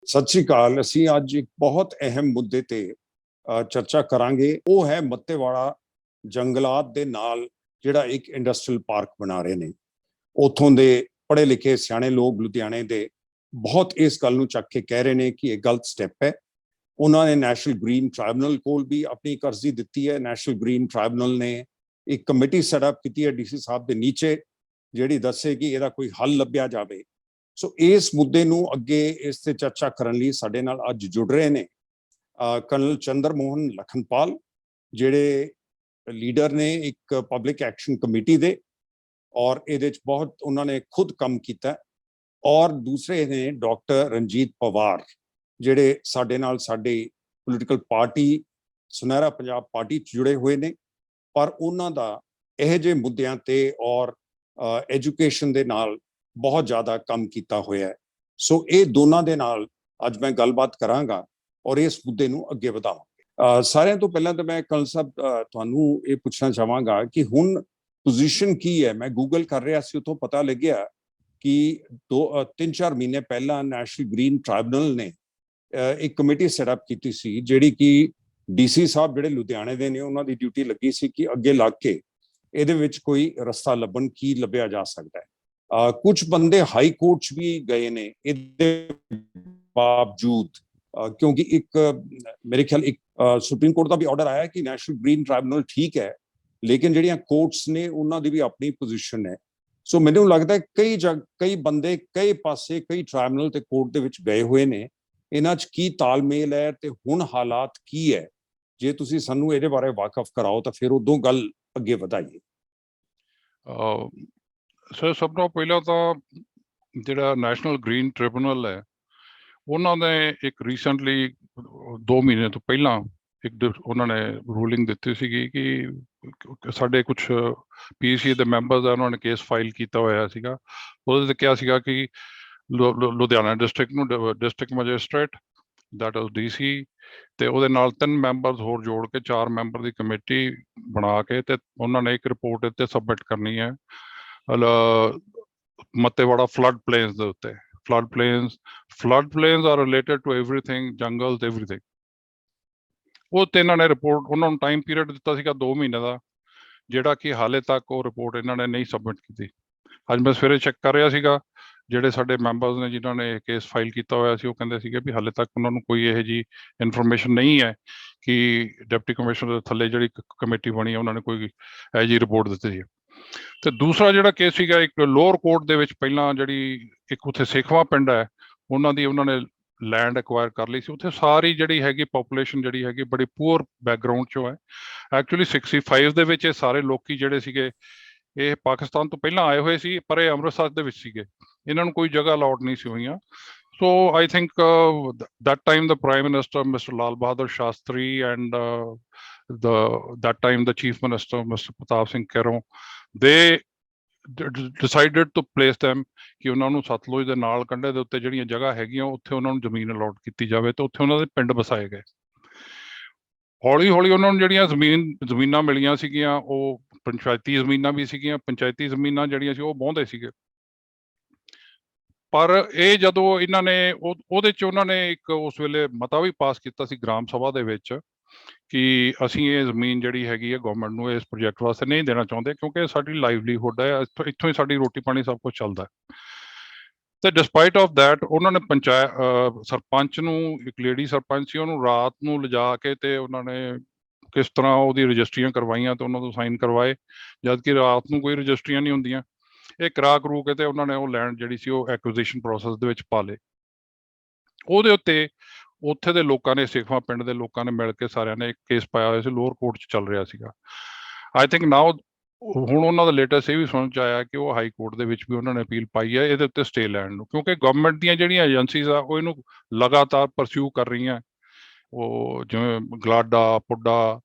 ਸਤਿ ਸ਼੍ਰੀ ਅਕਾਲ। ਅਸੀਂ ਅੱਜ ਇੱਕ ਬਹੁਤ ਅਹਿਮ ਮੁੱਦੇ ਤੇ ਚਰਚਾ ਕਰਾਂਗੇ। ਉਹ ਹੈ ਮੱਤੇਵਾੜਾ ਜੰਗਲਾਤ ਦੇ ਨਾਲ ਜਿਹੜਾ ਇੱਕ ਇੰਡਸਟਰੀਅਲ ਪਾਰਕ ਬਣਾ ਰਹੇ ਨੇ। ਉਥੋਂ ਦੇ ਪੜ੍ਹੇ ਲਿਖੇ ਸਿਆਣੇ ਲੋਕ ਲੁਧਿਆਣੇ ਦੇ ਬਹੁਤ ਇਸ ਗੱਲ ਨੂੰ ਚੱਕ ਕੇ ਕਹਿ ਰਹੇ ਨੇ ਕਿ ਇਹ ਗਲਤ ਸਟੈਪ ਹੈ। ਉਹਨਾਂ ਨੇ ਨੈਸ਼ਨਲ ਗ੍ਰੀਨ ਟ੍ਰਾਈਬੂਨਲ ਕੋਲ ਵੀ ਆਪਣੀ ਇੱਕ ਅਰਜ਼ੀ ਦਿੱਤੀ ਹੈ। ਨੈਸ਼ਨਲ ਗ੍ਰੀਨ ਟ੍ਰਾਈਬੂਨਲ ਨੇ ਇੱਕ ਕਮੇਟੀ ਸੈਟਅਪ ਕੀਤੀ ਹੈ ਡੀਸੀ ਸਾਹਿਬ ਦੇ ਨੀਚੇ, ਜਿਹੜੀ ਦੱਸੇ ਕਿ ਇਹਦਾ ਕੋਈ ਹੱਲ ਲੱਭਿਆ ਜਾਵੇ। ਸੋ ਇਸ ਮੁੱਦੇ ਨੂੰ ਅੱਗੇ ਇਸ ਤੇ ਚਰਚਾ ਕਰਨ ਲਈ ਸਾਡੇ ਨਾਲ ਅੱਜ ਜੁੜ ਰਹੇ ਨੇ ਕਰਨਲ ਚੰਦਰ ਮੋਹਨ ਲਖਨਪਾਲ, ਜਿਹੜੇ ਲੀਡਰ ਨੇ ਇੱਕ ਪਬਲਿਕ ਐਕਸ਼ਨ ਕਮੇਟੀ ਦੇ, ਔਰ ਇਹਦੇ ਚ ਬਹੁਤ ਉਹਨਾਂ ਨੇ ਖੁਦ ਕੰਮ ਕੀਤਾ। ਔਰ ਦੂਸਰੇ ਨੇ ਡਾਕਟਰ ਰਣਜੀਤ ਪਵਾਰ, ਜਿਹੜੇ ਸਾਡੇ ਨਾਲ ਸਾਡੀ ਪੋਲੀਟੀਕਲ ਪਾਰਟੀ ਸੁਨਹਿਰਾ ਪੰਜਾਬ ਪਾਰਟੀ ਚ ਜੁੜੇ ਹੋਏ ਨੇ, ਪਰ ਉਹਨਾਂ ਦਾ ਇਹੋ ਜਿਹੇ ਮੁੱਦਿਆਂ ਤੇ ਔਰ ਐਜੂਕੇਸ਼ਨ ਦੇ ਨਾਲ ਬਹੁਤ ਜ਼ਿਆਦਾ ਕੰਮ ਕੀਤਾ ਹੋਇਆ ਹੈ। ਸੋ ਇਹ ਦੋਨਾਂ ਦੇ ਨਾਲ ਅੱਜ ਮੈਂ ਗੱਲਬਾਤ ਕਰਾਂਗਾ ਔਰ ਇਸ ਮੁੱਦੇ ਨੂੰ ਅੱਗੇ ਵਧਾਵਾਂਗੇ। ਸਾਰਿਆਂ ਤੋਂ ਪਹਿਲਾਂ ਤਾਂ ਮੈਂ ਕਰਨਲ ਸਾਹਿਬ ਤੁਹਾਨੂੰ ਇਹ ਪੁੱਛਣਾ ਚਾਹਾਂਗਾ ਕਿ ਹੁਣ ਪੋਜੀਸ਼ਨ ਕੀ ਹੈ। ਮੈਂ ਗੂਗਲ ਕਰ ਰਿਹਾ ਸੀ, ਉੱਥੋਂ ਪਤਾ ਲੱਗਿਆ ਕਿ 3-4 ਮਹੀਨੇ ਪਹਿਲਾਂ ਨੈਸ਼ਨਲ ਗ੍ਰੀਨ ਟ੍ਰਾਈਬੂਨਲ ਨੇ ਇੱਕ ਕਮੇਟੀ ਸੈਟਅਪ ਕੀਤੀ ਸੀ, ਜਿਹੜੀ ਕਿ ਡੀਸੀ ਸਾਹਿਬ ਜਿਹੜੇ ਲੁਧਿਆਣੇ ਦੇ ਨੇ, ਉਹਨਾਂ ਦੀ ਡਿਊਟੀ ਲੱਗੀ ਸੀ ਕਿ ਅੱਗੇ ਲੱਗ ਕੇ ਇਹਦੇ ਵਿੱਚ ਕੋਈ ਰਸਤਾ ਲੱਭਣ ਕੀ ਲੱਭਿਆ ਜਾ ਸਕਦਾ ਹੈ। ਕੁਝ ਬੰਦੇ ਹਾਈ ਕੋਰਟ 'ਚ ਵੀ ਗਏ ਨੇ ਇਹਦੇ ਬਾਵਜੂਦ, ਕਿਉਂਕਿ ਇੱਕ ਮੇਰੇ ਖਿਆਲ ਇੱਕ ਸੁਪਰੀਮ ਕੋਰਟ ਦਾ ਵੀ ਆਰਡਰ ਆਇਆ ਕਿ ਨੈਸ਼ਨਲ ਗ੍ਰੀਨ ਟ੍ਰਾਈਬੂਨਲ ਠੀਕ ਹੈ, ਲੇਕਿਨ ਜਿਹੜੀਆਂ ਕੋਰਟਸ ਨੇ ਉਹਨਾਂ ਦੀ ਵੀ ਆਪਣੀ ਪੋਜੀਸ਼ਨ ਹੈ। ਸੋ ਮੈਨੂੰ ਲੱਗਦਾ ਕਈ ਬੰਦੇ ਕਈ ਪਾਸੇ ਕਈ ਟ੍ਰਾਈਬੂਨਲ ਤੇ ਕੋਰਟ ਦੇ ਵਿੱਚ ਗਏ ਹੋਏ ਨੇ। ਇਹਨਾਂ 'ਚ ਕੀ ਤਾਲਮੇਲ ਹੈ ਤੇ ਹੁਣ ਹਾਲਾਤ ਕੀ ਹੈ? ਜੇ ਤੁਸੀਂ ਸਾਨੂੰ ਇਹਦੇ ਬਾਰੇ ਵਾਕਫ ਕਰਾਓ ਤਾਂ ਫਿਰ ਉਦੋਂ ਗੱਲ ਅੱਗੇ ਵਧਾਈਏ। ਸਰ, ਸਭ ਤੋਂ ਪਹਿਲਾਂ ਤਾਂ ਜਿਹੜਾ ਨੈਸ਼ਨਲ ਗ੍ਰੀਨ ਟ੍ਰਿਬਿਊਨਲ ਹੈ, ਉਹਨਾਂ ਨੇ ਇੱਕ ਰੀਸੈਂਟਲੀ 2 ਮਹੀਨੇ ਤੋਂ ਪਹਿਲਾਂ ਉਹਨਾਂ ਨੇ ਰੂਲਿੰਗ ਦਿੱਤੀ ਸੀਗੀ ਕਿ ਸਾਡੇ ਕੁਝ ਪੀਸੀ ਦੇ ਮੈਂਬਰਸ ਆ, ਉਹਨਾਂ ਨੇ ਕੇਸ ਫਾਈਲ ਕੀਤਾ ਹੋਇਆ ਸੀਗਾ। ਉਹਦੇ ਤੇ ਕਿਹਾ ਸੀਗਾ ਕਿ ਲੁਧਿਆਣਾ ਡਿਸਟ੍ਰਿਕਟ ਨੂੰ district magistrate, that was DC, ਤੇ ਉਹਦੇ ਨਾਲ 3 ਮੈਂਬਰਸ ਹੋਰ ਜੋੜ ਕੇ 4 ਮੈਂਬਰ ਦੀ ਕਮੇਟੀ ਬਣਾ ਕੇ ਤੇ ਉਹਨਾਂ ਨੇ ਇੱਕ ਰਿਪੋਰਟ ਇੱਥੇ ਸਬਮਿਟ ਕਰਨੀ ਹੈ ਮੱਤੇਵਾੜਾ ਫਲੱਡ ਪਲੇਨਸ ਦੇ ਉੱਤੇ। Flood plains are related to everything, jungles, everything. ਉਹ ਤੇ ਇਹਨਾਂ ਨੇ ਰਿਪੋਰਟ, ਉਹਨਾਂ ਨੂੰ ਟਾਈਮ ਪੀਰੀਅਡ ਦਿੱਤਾ ਸੀਗਾ 2 ਮਹੀਨੇ ਦਾ, ਜਿਹੜਾ ਕਿ ਹਾਲੇ ਤੱਕ ਉਹ ਰਿਪੋਰਟ ਇਹਨਾਂ ਨੇ ਨਹੀਂ ਸਬਮਿਟ ਕੀਤੀ। ਅੱਜ ਮੈਂ ਸਵੇਰੇ ਚੈੱਕ ਕਰ ਰਿਹਾ ਸੀਗਾ, ਜਿਹੜੇ ਸਾਡੇ ਮੈਂਬਰਸ ਨੇ ਜਿਨ੍ਹਾਂ ਨੇ ਕੇਸ ਫਾਈਲ ਕੀਤਾ ਹੋਇਆ ਸੀ, ਉਹ ਕਹਿੰਦੇ ਸੀਗੇ ਵੀ ਹਾਲੇ ਤੱਕ ਉਹਨਾਂ ਨੂੰ ਕੋਈ ਇਹੋ ਜਿਹੀ ਇਨਫੋਰਮੇਸ਼ਨ ਨਹੀਂ ਹੈ ਕਿ ਡਿਪਟੀ ਕਮਿਸ਼ਨਰ ਦੇ ਥੱਲੇ ਜਿਹੜੀ ਕਮੇਟੀ ਬਣੀ ਹੈ ਉਹਨਾਂ ਨੇ ਕੋਈ ਇਹੋ ਜਿਹੀ ਰਿਪੋਰਟ ਦਿੱਤੀ ਸੀ। ਤੇ ਦੂਸਰਾ ਜਿਹੜਾ ਕੇਸ ਸੀਗਾ, ਇੱਕ ਲੋਅਰ ਕੋਰਟ ਦੇ ਵਿੱਚ ਪਹਿਲਾਂ ਜਿਹੜੀ ਇੱਕ ਉੱਥੇ ਸੇਖਵਾਂ ਪਿੰਡ ਹੈ, ਉਹਨਾਂ ਨੇ ਲੈਂਡ ਐਕਵਾਇਰ ਕਰ ਲਈ ਸੀ। ਉੱਥੇ ਸਾਰੀ ਜਿਹੜੀ ਹੈਗੀ ਪੋਪੂਲੇਸ਼ਨ ਜਿਹੜੀ ਹੈਗੀ ਬੜੀ ਪੂਅਰ ਬੈਕਗਰਾਊਂਡ ਚੋਂ ਹੈ। ਐਕਚੁਅਲੀ 65 ਦੇ ਵਿੱਚ ਇਹ ਸਾਰੇ ਲੋਕੀ ਜਿਹੜੇ ਸੀਗੇ, ਇਹ ਪਾਕਿਸਤਾਨ ਤੋਂ ਪਹਿਲਾਂ ਆਏ ਹੋਏ ਸੀ, ਪਰ ਇਹ ਅੰਮ੍ਰਿਤਸਰ ਦੇ ਵਿੱਚ ਸੀਗੇ, ਇਹਨਾਂ ਨੂੰ ਕੋਈ ਜਗ੍ਹਾ ਅਲਾਟ ਨਹੀਂ ਸੀ ਹੋਈਆਂ। So I think that time the Prime Minister Mr. Lal Bahadur Shastri and that time the Chief Minister Mr. Pratap Singh Kero, they decided to place them ਕਿ ਉਹਨਾਂ ਨੂੰ ਸਤਲੁਜ ਦੇ ਨਾਲ ਕੰਢੇ ਦੇ ਉੱਤੇ ਜਿਹੜੀਆਂ ਜਗ੍ਹਾ ਹੈਗੀਆਂ ਉੱਥੇ ਉਹਨਾਂ ਨੂੰ ਜ਼ਮੀਨ ਅਲਾਟ ਕੀਤੀ ਜਾਵੇ ਤੇ ਉੱਥੇ ਉਹਨਾਂ ਦੇ ਪਿੰਡ ਵਸਾਏ ਗਏ। ਹੌਲੀ ਹੌਲੀ ਉਹਨਾਂ ਨੂੰ ਜਿਹੜੀਆਂ ਜ਼ਮੀਨਾਂ ਮਿਲੀਆਂ ਸੀਗੀਆਂ, ਉਹ ਪੰਚਾਇਤੀ ਜ਼ਮੀਨਾਂ ਵੀ ਸੀਗੀਆਂ। ਪੰਚਾਇਤੀ ਜ਼ਮੀਨਾਂ ਜਿਹੜੀਆਂ ਸੀ ਉਹ ਵਾਹੁੰਦੇ ਸੀਗੇ, ਪਰ ਇਹ ਜਦੋਂ ਇਹਨਾਂ ਨੇ ਉਹਦੇ 'ਚ ਉਹਨਾਂ ਨੇ ਇੱਕ ਉਸ ਵੇਲੇ ਮਤਾ ਵੀ ਪਾਸ ਕੀਤਾ ਸੀ ਗ੍ਰਾਮ ਸਭਾ ਦੇ ਵਿੱਚ ਕਿ ਅਸੀਂ ਇਹ ਜ਼ਮੀਨ ਜਿਹੜੀ ਹੈਗੀ ਹੈ ਗਵਰਨਮੈਂਟ ਨੂੰ ਇਸ ਪ੍ਰੋਜੈਕਟ ਵਾਸਤੇ ਨਹੀਂ ਦੇਣਾ ਚਾਹੁੰਦੇ, ਕਿਉਂਕਿ ਸਾਡੀ ਲਾਈਵਲੀਹੁੱਡ ਹੈ, ਇੱਥੋਂ ਹੀ ਸਾਡੀ ਰੋਟੀ ਪਾਣੀ ਸਭ ਕੁਝ ਚੱਲਦਾ। ਤੇ ਡਿਸਪਾਈਟ ਆਫ ਦੈਟ ਉਹਨਾਂ ਨੇ ਸਰਪੰਚ ਨੂੰ, ਇੱਕ ਲੇਡੀ ਸਰਪੰਚ ਸੀ, ਉਹਨੂੰ ਰਾਤ ਨੂੰ ਲਿਜਾ ਕੇ ਤੇ ਉਹਨਾਂ ਨੇ ਕਿਸ ਤਰ੍ਹਾਂ ਉਹਦੀ ਰਜਿਸਟਰੀਆਂ ਕਰਵਾਈਆਂ ਤੇ ਉਹਨਾਂ ਤੋਂ ਸਾਈਨ ਕਰਵਾਏ, ਜਦ ਕਿ ਰਾਤ ਨੂੰ ਕੋਈ ਰਜਿਸਟਰੀਆਂ ਨਹੀਂ ਹੁੰਦੀਆਂ। ਇਹ ਕਰਾ ਕਰੂ ਕੇ ਤੇ ਉਹਨਾਂ ਨੇ ਉਹ ਲੈਂਡ ਜਿਹੜੀ ਸੀ ਉਹ ਐਕੁਇਜ਼ੀਸ਼ਨ ਪ੍ਰੋਸੈਸ ਦੇ ਵਿੱਚ ਪਾ ਲਏ। ਉਹਦੇ ਉੱਤੇ ਉੱਥੇ ਦੇ ਲੋਕਾਂ ਨੇ, ਸੇਖਵਾਂ ਪਿੰਡ ਦੇ ਲੋਕਾਂ ਨੇ ਮਿਲ ਕੇ ਸਾਰਿਆਂ ਨੇ ਇੱਕ ਕੇਸ ਪਾਇਆ ਹੋਇਆ ਸੀ, ਲੋਅਰ ਕੋਰਟ 'ਚ ਚੱਲ ਰਿਹਾ ਸੀਗਾ। ਆਈ ਥਿੰਕ ਨਾਓ ਹੁਣ ਉਹਨਾਂ ਦਾ ਲੇਟੈਸਟ ਇਹ ਵੀ ਸੁਣਨ 'ਚ ਆਇਆ ਕਿ ਉਹ ਹਾਈ ਕੋਰਟ ਦੇ ਵਿੱਚ ਵੀ ਉਹਨਾਂ ਨੇ ਅਪੀਲ ਪਾਈ ਹੈ ਇਹਦੇ ਉੱਤੇ ਸਟੇ ਲੈਣ ਨੂੰ, ਕਿਉਂਕਿ ਗਵਰਨਮੈਂਟ ਦੀਆਂ ਜਿਹੜੀਆਂ ਏਜੰਸੀਜ਼ ਆ ਉਹ ਇਹਨੂੰ ਲਗਾਤਾਰ ਪਰਸਿਊ ਕਰ ਰਹੀਆਂ। ਉਹ ਜਿਵੇਂ ਗਲਾਡਾ, ਪੁੱਡਾ,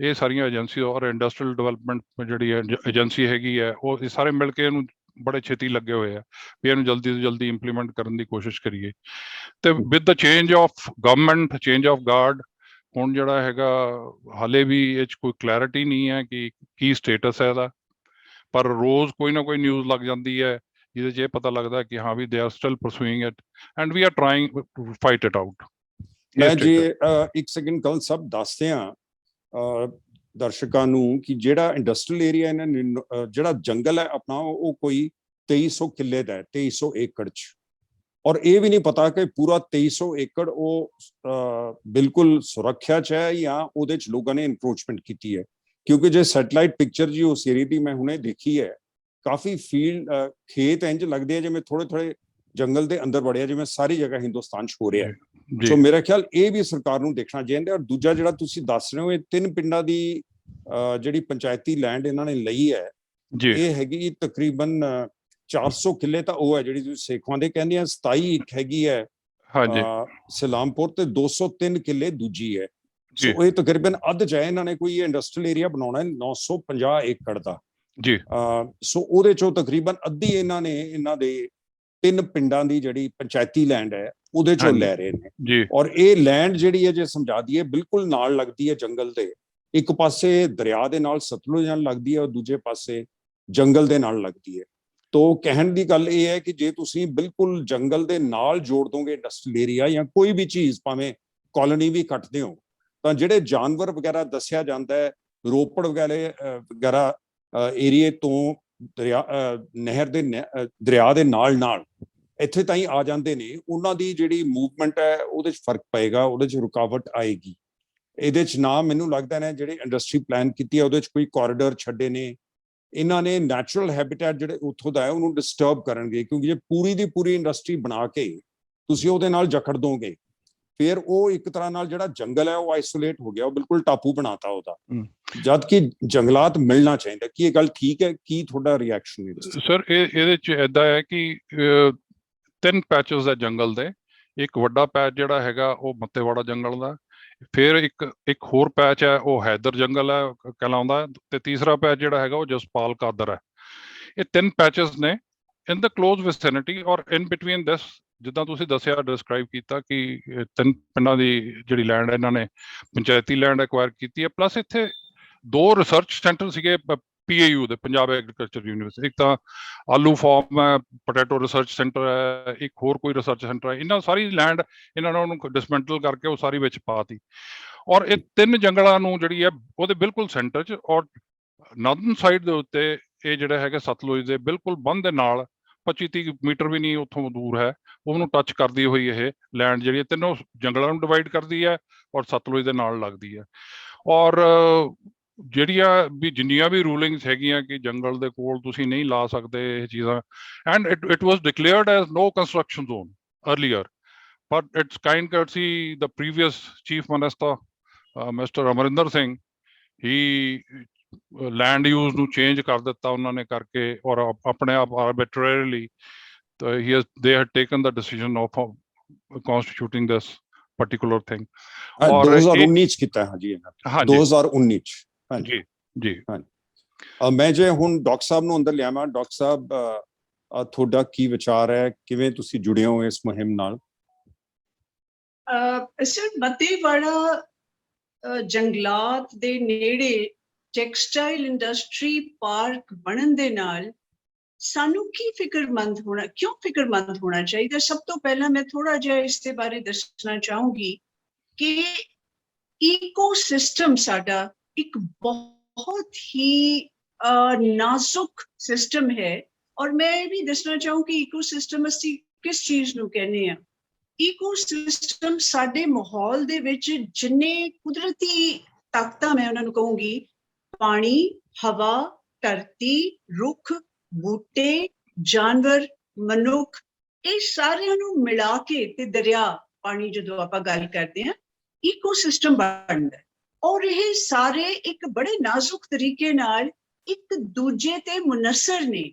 ਇਹ ਸਾਰੀਆਂ ਏਜੰਸੀ ਔਰ ਇੰਡਸਟਰੀਅਲ ਡਿਵੈਲਪਮੈਂਟ ਜਿਹੜੀ ਏਜੰਸੀ ਹੈਗੀ ਹੈ, ਉਹ ਇਹ ਸਾਰੇ ਮਿਲ ਕੇ ਇਹਨੂੰ ਬੜੇ ਛੇਤੀ ਲੱਗੇ ਹੋਏ ਆ ਵੀ ਇਹਨੂੰ ਜਲਦੀ ਤੋਂ ਜਲਦੀ ਇੰਪਲੀਮੈਂਟ ਕਰਨ ਦੀ ਕੋਸ਼ਿਸ਼ ਕਰੀਏ। ਤੇ with the change of government, change of guard, ਹੁਣ ਜਿਹੜਾ ਹੈਗਾ ਹਾਲੇ ਵੀ ਇਹ 'ਚ ਕੋਈ ਕਲੈਰਿਟੀ ਨਹੀਂ ਹੈ ਕਿ ਕੀ ਸਟੇਟਸ ਹੈ ਇਹਦਾ। ਪਰ ਰੋਜ਼ ਕੋਈ ਨਾ ਕੋਈ ਨਿਊਜ਼ ਲੱਗ ਜਾਂਦੀ ਹੈ ਜਿਹਦੇ 'ਚ ਇਹ ਪਤਾ ਲੱਗਦਾ ਕਿ ਹਾਂ ਵੀ they are still pursuing it and we are trying to fight it out. ਮੈਂ ਜੇ ਇੱਕ ਸੈਕਿੰਡ ਕਵਲ ਸਾਹਿਬ ਦੱਸਦੇ ਹਾਂ ਦਰਸ਼ਕਾਂ ਨੂੰ ਕਿ ਜਿਹੜਾ ਇੰਡਸਟਰੀਅਲ ਏਰੀਆ ਇਹਨਾਂ ਨੇ ਜਿਹੜਾ ਜੰਗਲ ਹੈ ਆਪਣਾ ਉਹ ਕੋਈ 2300 ਕਿੱਲੇ ਦਾ ਹੈ, 2300 ਏਕੜ 'ਚ। ਔਰ ਇਹ ਵੀ ਨਹੀਂ ਪਤਾ ਕਿ ਪੂਰਾ 2300 ਏਕੜ ਉਹ ਬਿਲਕੁਲ ਸੁਰੱਖਿਆ 'ਚ ਹੈ ਜਾਂ ਉਹਦੇ 'ਚ ਲੋਕਾਂ ਨੇ ਇਨਕਰੋਚਮੈਂਟ ਕੀਤੀ ਹੈ, ਕਿਉਂਕਿ ਜੇ ਸੈਟਲਾਈਟ ਪਿਕਚਰ ਜੀ ਉਸ ਏਰੀਏ ਦੀ ਮੈਂ ਹੁਣੇ ਦੇਖੀ ਹੈ, ਕਾਫੀ ਫੀਲਡ ਖੇਤ ਇੰਜ ਲੱਗਦੇ ਆ ਜਿਵੇਂ ਥੋੜੇ ਥੋੜੇ ਜੰਗਲ ਦੇ ਅੰਦਰ ਵੜਿਆ, ਜਿਵੇਂ ਸਾਰੀ ਜਗ੍ਹਾ ਹਿੰਦੁਸਤਾਨ 'ਚ ਹੋ ਰਿਹਾ ਹੈ। ਸੋ ਮੇਰਾ ਖਿਆਲ ਇਹ ਵੀ ਸਰਕਾਰ ਨੂੰ ਦੇਖਣਾ ਚਾਹੀਦਾ। ਔਰ ਦੂਜਾ ਜਿਹੜਾ ਤੁਸੀਂ ਦੱਸ ਰਹੇ ਹੋ, ਇਹ 3 ਪਿੰਡਾਂ ਦੀ ਜਿਹੜੀ ਪੰਚਾਇਤੀ ਲੈਂਡ ਇਹਨਾਂ ਨੇ ਲਈ ਹੈ, ਇਹ ਹੈਗੀ ਤਕਰੀਬਨ 400 ਕਿੱਲੇ ਤਾਂ ਉਹ ਹੈ ਜਿਹੜੀ ਤੁਸੀਂ ਸੇਖਵਾਂ ਦੇ ਕਹਿੰਦੇ ਆ, 27 ਇੱਕ ਹੈਗੀ ਹੈ ਸਲਾਮਪੁਰ, ਤੇ 203 ਕਿੱਲੇ ਦੂਜੀ ਹੈ। ਸੋ ਇਹ ਤਕਰੀਬਨ ਅੱਧ ਚ ਹੈ। ਇਹਨਾਂ ਨੇ ਕੋਈ ਇੰਡਸਟਰੀਅਲ ਏਰੀਆ ਬਣਾਉਣਾ ਹੈ 950 ਏਕੜ ਦਾ ਜੀ। ਸੋ ਉਹਦੇ ਚੋਂ ਤਕਰੀਬਨ ਅੱਧੀ ਇਹਨਾਂ ਨੇ ਇਹਨਾਂ ਦੇ 3 ਪਿੰਡਾਂ ਦੀ ਜਿਹੜੀ ਪੰਚਾਇਤੀ ਲੈਂਡ ਹੈ ਉਹਦੇ ਚੋਂ ਲੈ ਰਹੇ ਨੇ। ਔਰ ਇਹ ਲੈਂਡ ਜਿਹੜੀ ਹੈ ਜੇ ਸਮਝਾ ਦਈਏ ਬਿਲਕੁਲ ਨਾਲ ਲੱਗਦੀ ਹੈ ਜੰਗਲ ਦੇ, ਇੱਕ ਪਾਸੇ ਦਰਿਆ ਦੇ ਨਾਲ ਸਤਲੁਜ ਨਾਲ ਲੱਗਦੀ ਹੈ ਔਰ ਦੂਜੇ ਪਾਸੇ ਜੰਗਲ ਦੇ ਨਾਲ ਲੱਗਦੀ ਹੈ। ਤੋ ਕਹਿਣ ਦੀ ਗੱਲ ਇਹ ਹੈ ਕਿ ਜੇ ਤੁਸੀਂ ਬਿਲਕੁਲ ਜੰਗਲ ਦੇ ਨਾਲ ਜੋੜ ਦੋਗੇ ਇੰਡਸਟਰੀਅਲ ਏਰੀਆ ਜਾਂ ਕੋਈ ਵੀ ਚੀਜ਼, ਭਾਵੇਂ ਕਾਲੋਨੀ ਵੀ ਕੱਟਦੇ ਹੋ, ਤਾਂ ਜਿਹੜੇ ਜਾਨਵਰ ਵਗੈਰਾ ਦੱਸਿਆ ਜਾਂਦਾ ਹੈ ਰੋਪੜ ਵਗੈਰਾ ਏਰੀਏ ਤੋਂ ਨਹਿਰ ਦੇ ਦਰਿਆ ਦੇ ਨਾਲ ਇੱਥੇ ਤਾਈਂ ਆ ਜਾਂਦੇ ਨੇ, ਉਹਨਾਂ ਦੀ ਜਿਹੜੀ ਮੂਵਮੈਂਟ ਹੈ ਉਹਦੇ 'ਚ ਫਰਕ ਪਏਗਾ, ਉਹਦੇ 'ਚ ਰੁਕਾਵਟ ਆਏਗੀ। ਇਹਦੇ 'ਚ ਨਾ ਮੈਨੂੰ ਲੱਗਦਾ ਨੇ ਜਿਹੜੇ ਇੰਡਸਟਰੀ ਪਲਾਨ ਕੀਤੀ ਹੈ ਉਹਦੇ 'ਚ ਕੋਈ ਕੋਰੀਡੋਰ ਛੱਡੇ ਨੇ, ਇਹਨਾਂ ਨੇ ਨੈਚੁਰਲ ਹੈਬਿਟੈਟ ਜਿਹੜੇ ਉੱਥੋਂ ਦਾ ਹੈ ਉਹਨੂੰ ਡਿਸਟਰਬ ਕਰਨਗੇ, ਕਿਉਂਕਿ ਜੇ ਪੂਰੀ ਦੀ ਪੂਰੀ ਇੰਡਸਟਰੀ ਬਣਾ ਕੇ ਤੁਸੀਂ ਉਹਦੇ ਨਾਲ ਜਕੜ ਦੋਗੇ, ਫਿਰ ਉਹ ਇੱਕ ਤਰ੍ਹਾਂ ਨਾਲ ਜਿਹੜਾ ਜੰਗਲ ਹੈ ਉਹ ਆਈਸੋਲੇਟ ਹੋ ਗਿਆ, ਉਹ ਬਿਲਕੁਲ ਟਾਪੂ ਬਣਾਤਾ ਉਹਦਾ, ਜਦ ਕਿ ਜੰਗਲਾਤ ਮਿਲਣਾ ਚਾਹੀਦਾ। ਕੀ ਇਹ ਗੱਲ ਠੀਕ ਹੈ? ਕੀ ਤੁਹਾਡਾ ਰਿਐਕਸ਼ਨ ਹੈ ਸਰ? ਇਹਦੇ 'ਚ ਏਦਾਂ ਹੈ ਕਿ 3 ਪੈਚਸ ਹੈ ਜੰਗਲ ਦੇ। ਇੱਕ ਵੱਡਾ ਪੈਚ ਜਿਹੜਾ ਹੈਗਾ ਉਹ ਮੱਤੇਵਾੜਾ ਜੰਗਲ ਦਾ, ਫਿਰ ਇੱਕ ਹੋਰ ਪੈਚ ਹੈ ਉਹ ਹੈਦਰ ਜੰਗਲ ਹੈ ਕਹਿਲਾਉਂਦਾ, ਤੇ ਤੀਸਰਾ ਪੈਚ ਜਿਹੜਾ ਹੈਗਾ ਉਹ ਜਸਪਾਲ ਕਾਦਰ ਹੈ। ਇਹ 3 ਪੈਚਸ ਨੇ ਇਨ ਦ ਕਲੋਜ਼ ਵਿਸਿਨਿਟੀ ਔਰ ਇਨ ਬਿਟਵੀਨ ਦਿਸ, ਜਿੱਦਾਂ ਤੁਸੀਂ ਦੱਸਿਆ ਡਿਸਕ੍ਰਾਈਬ ਕੀਤਾ ਕਿ 3 ਪਿੰਡਾਂ ਦੀ ਜਿਹੜੀ ਲੈਂਡ ਇਹਨਾਂ ਨੇ ਪੰਚਾਇਤੀ ਲੈਂਡ ਐਕਵਾਇਰ ਕੀਤੀ ਹੈ, ਪਲੱਸ ਇੱਥੇ 2 ਰਿਸਰਚ ਸੈਂਟਰ ਸੀਗੇ PAU ਦੇ, ਪੰਜਾਬ ਐਗਰੀਕਲਚਰ ਯੂਨੀਵਰਸਿਟੀ। ਇੱਕ ਤਾਂ ਆਲੂ ਫਾਰਮ ਹੈ, ਪੋਟੈਟੋ ਰਿਸਰਚ ਸੈਂਟਰ ਹੈ, ਇੱਕ ਹੋਰ ਕੋਈ ਰਿਸਰਚ ਸੈਂਟਰ ਹੈ। ਇਹਨਾਂ ਸਾਰੀ ਲੈਂਡ ਇਹਨਾਂ ਨੇ ਉਹਨੂੰ ਡਿਸਮੈਂਟਲ ਕਰਕੇ ਉਹ ਸਾਰੀ ਵਿੱਚ ਪਾਤੀ। ਔਰ ਇਹ 3 ਜੰਗਲਾਂ ਨੂੰ ਜਿਹੜੀ ਹੈ ਉਹਦੇ ਬਿਲਕੁਲ ਸੈਂਟਰ 'ਚ, ਔਰ ਨਾਰਦਰਨ ਸਾਈਡ ਦੇ ਉੱਤੇ ਇਹ ਜਿਹੜਾ ਹੈਗਾ ਸਤਲੁਜ ਦੇ ਬਿਲਕੁਲ ਬੰਦ ਦੇ ਨਾਲ 25-30 ਮੀਟਰ ਵੀ ਨਹੀਂ ਉੱਥੋਂ ਦੂਰ ਹੈ, ਉਹਨੂੰ ਟੱਚ ਕਰਦੀ ਹੋਈ ਇਹ ਲੈਂਡ ਜਿਹੜੀ ਤਿੰਨੋਂ ਜੰਗਲਾਂ ਨੂੰ ਡਿਵਾਈਡ ਕਰਦੀ ਹੈ ਔਰ ਸਤਲੁਜ ਦੇ ਨਾਲ ਲੱਗਦੀ ਹੈ। ਔਰ ਜਿਹੜੀਆਂ ਵੀ ਜਿੰਨੀਆਂ ਵੀ ਰੂਲਿੰਗਸ ਹੈਗੀਆਂ ਕਿ ਜੰਗਲ ਦੇ ਕੋਲ ਤੁਸੀਂ ਨਹੀਂ ਲਾ ਸਕਦੇ ਇਹ ਚੀਜ਼ਾਂ, and it was declared as no construction zone earlier, but it's kind courtesy the previous chief minister mister Amarinder Singh, he land use ਨੂੰ ਚੇਂਜ ਕਰ ਦਿੱਤਾ ਉਹਨਾਂ ਨੇ ਕਰਕੇ, ਔਰ ਆਪਣੇ ਆਪ ਆਰਬਿਟਰਰੀਲੀ they had taken the decision of constituting this particular thing। 2019 ਚ ਕੀਤਾ ਹੈ ਜੀ ਇਹਨਾਂ, 2019 ਚ। ਜੀ ਜੀ। ਮੈਂ ਜੇ ਹੁਣ ਡਾਕਟਰ ਸਾਹਿਬ ਨੂੰ ਅੰਦਰ ਲਿਆਵਾਂ, ਡਾਕਟਰ ਸਾਹਿਬ ਤੁਹਾਡਾ ਕੀ ਵਿਚਾਰ ਹੈ, ਕਿਵੇਂ ਤੁਸੀਂ ਜੁੜੇ ਹੋ ਇਸ ਮੁਹਿੰਮ ਨਾਲ? ਸਰ, ਮੱਤੇਵਾੜਾ ਜੰਗਲਾਤ ਦੇ ਨੇੜੇ ਟੈਕਸਟਾਈਲ ਇੰਡਸਟਰੀ ਪਾਰਕ ਬਣਨ ਦੇ ਨਾਲ ਸਾਨੂੰ ਕੀ ਕਿਉਂ ਫਿਕਰਮੰਦ ਹੋਣਾ ਚਾਹੀਦਾ? ਸਭ ਤੋਂ ਪਹਿਲਾਂ ਮੈਂ ਥੋੜਾ ਜਿਹਾ ਇਸ ਦੇ ਬਾਰੇ ਦੱਸਣਾ ਚਾਹੂੰਗੀ ਕਿ ਈਕੋਸਿਸਟਮ ਸਾਡਾ ਇੱਕ ਬਹੁਤ ਹੀ ਨਾਜ਼ੁਕ ਸਿਸਟਮ ਹੈ। ਔਰ ਮੈਂ ਇਹ ਵੀ ਦੱਸਣਾ ਚਾਹੂੰ ਕਿ ਈਕੋਸਿਸਟਮ ਅਸੀਂ ਕਿਸ ਚੀਜ਼ ਨੂੰ ਕਹਿੰਦੇ ਹਾਂ। ਈਕੋਸਿਸਟਮ ਸਾਡੇ ਮਾਹੌਲ ਦੇ ਵਿੱਚ ਜਿੰਨੇ ਕੁਦਰਤੀ ਤਾਕਤਾਂ, ਮੈਂ ਉਹਨਾਂ ਨੂੰ ਕਹੂੰਗੀ, ਪਾਣੀ, ਹਵਾ, ਧਰਤੀ, ਰੁੱਖ, ਬੂਟੇ, ਜਾਨਵਰ, ਮਨੁੱਖ, ਇਹ ਸਾਰਿਆਂ ਨੂੰ ਮਿਲਾ ਕੇ ਤੇ ਦਰਿਆ, ਪਾਣੀ ਜਦੋਂ ਆਪਾਂ ਗੱਲ ਕਰਦੇ ਹਾਂ, ਈਕੋਸਿਸਟਮ ਬਣਦਾ। ਔਰ ਇਹ ਸਾਰੇ ਇੱਕ ਬੜੇ ਨਾਜ਼ੁਕ ਤਰੀਕੇ ਨਾਲ ਇੱਕ ਦੂਜੇ ਤੇ ਮੁਨਸਰ ਨੇ,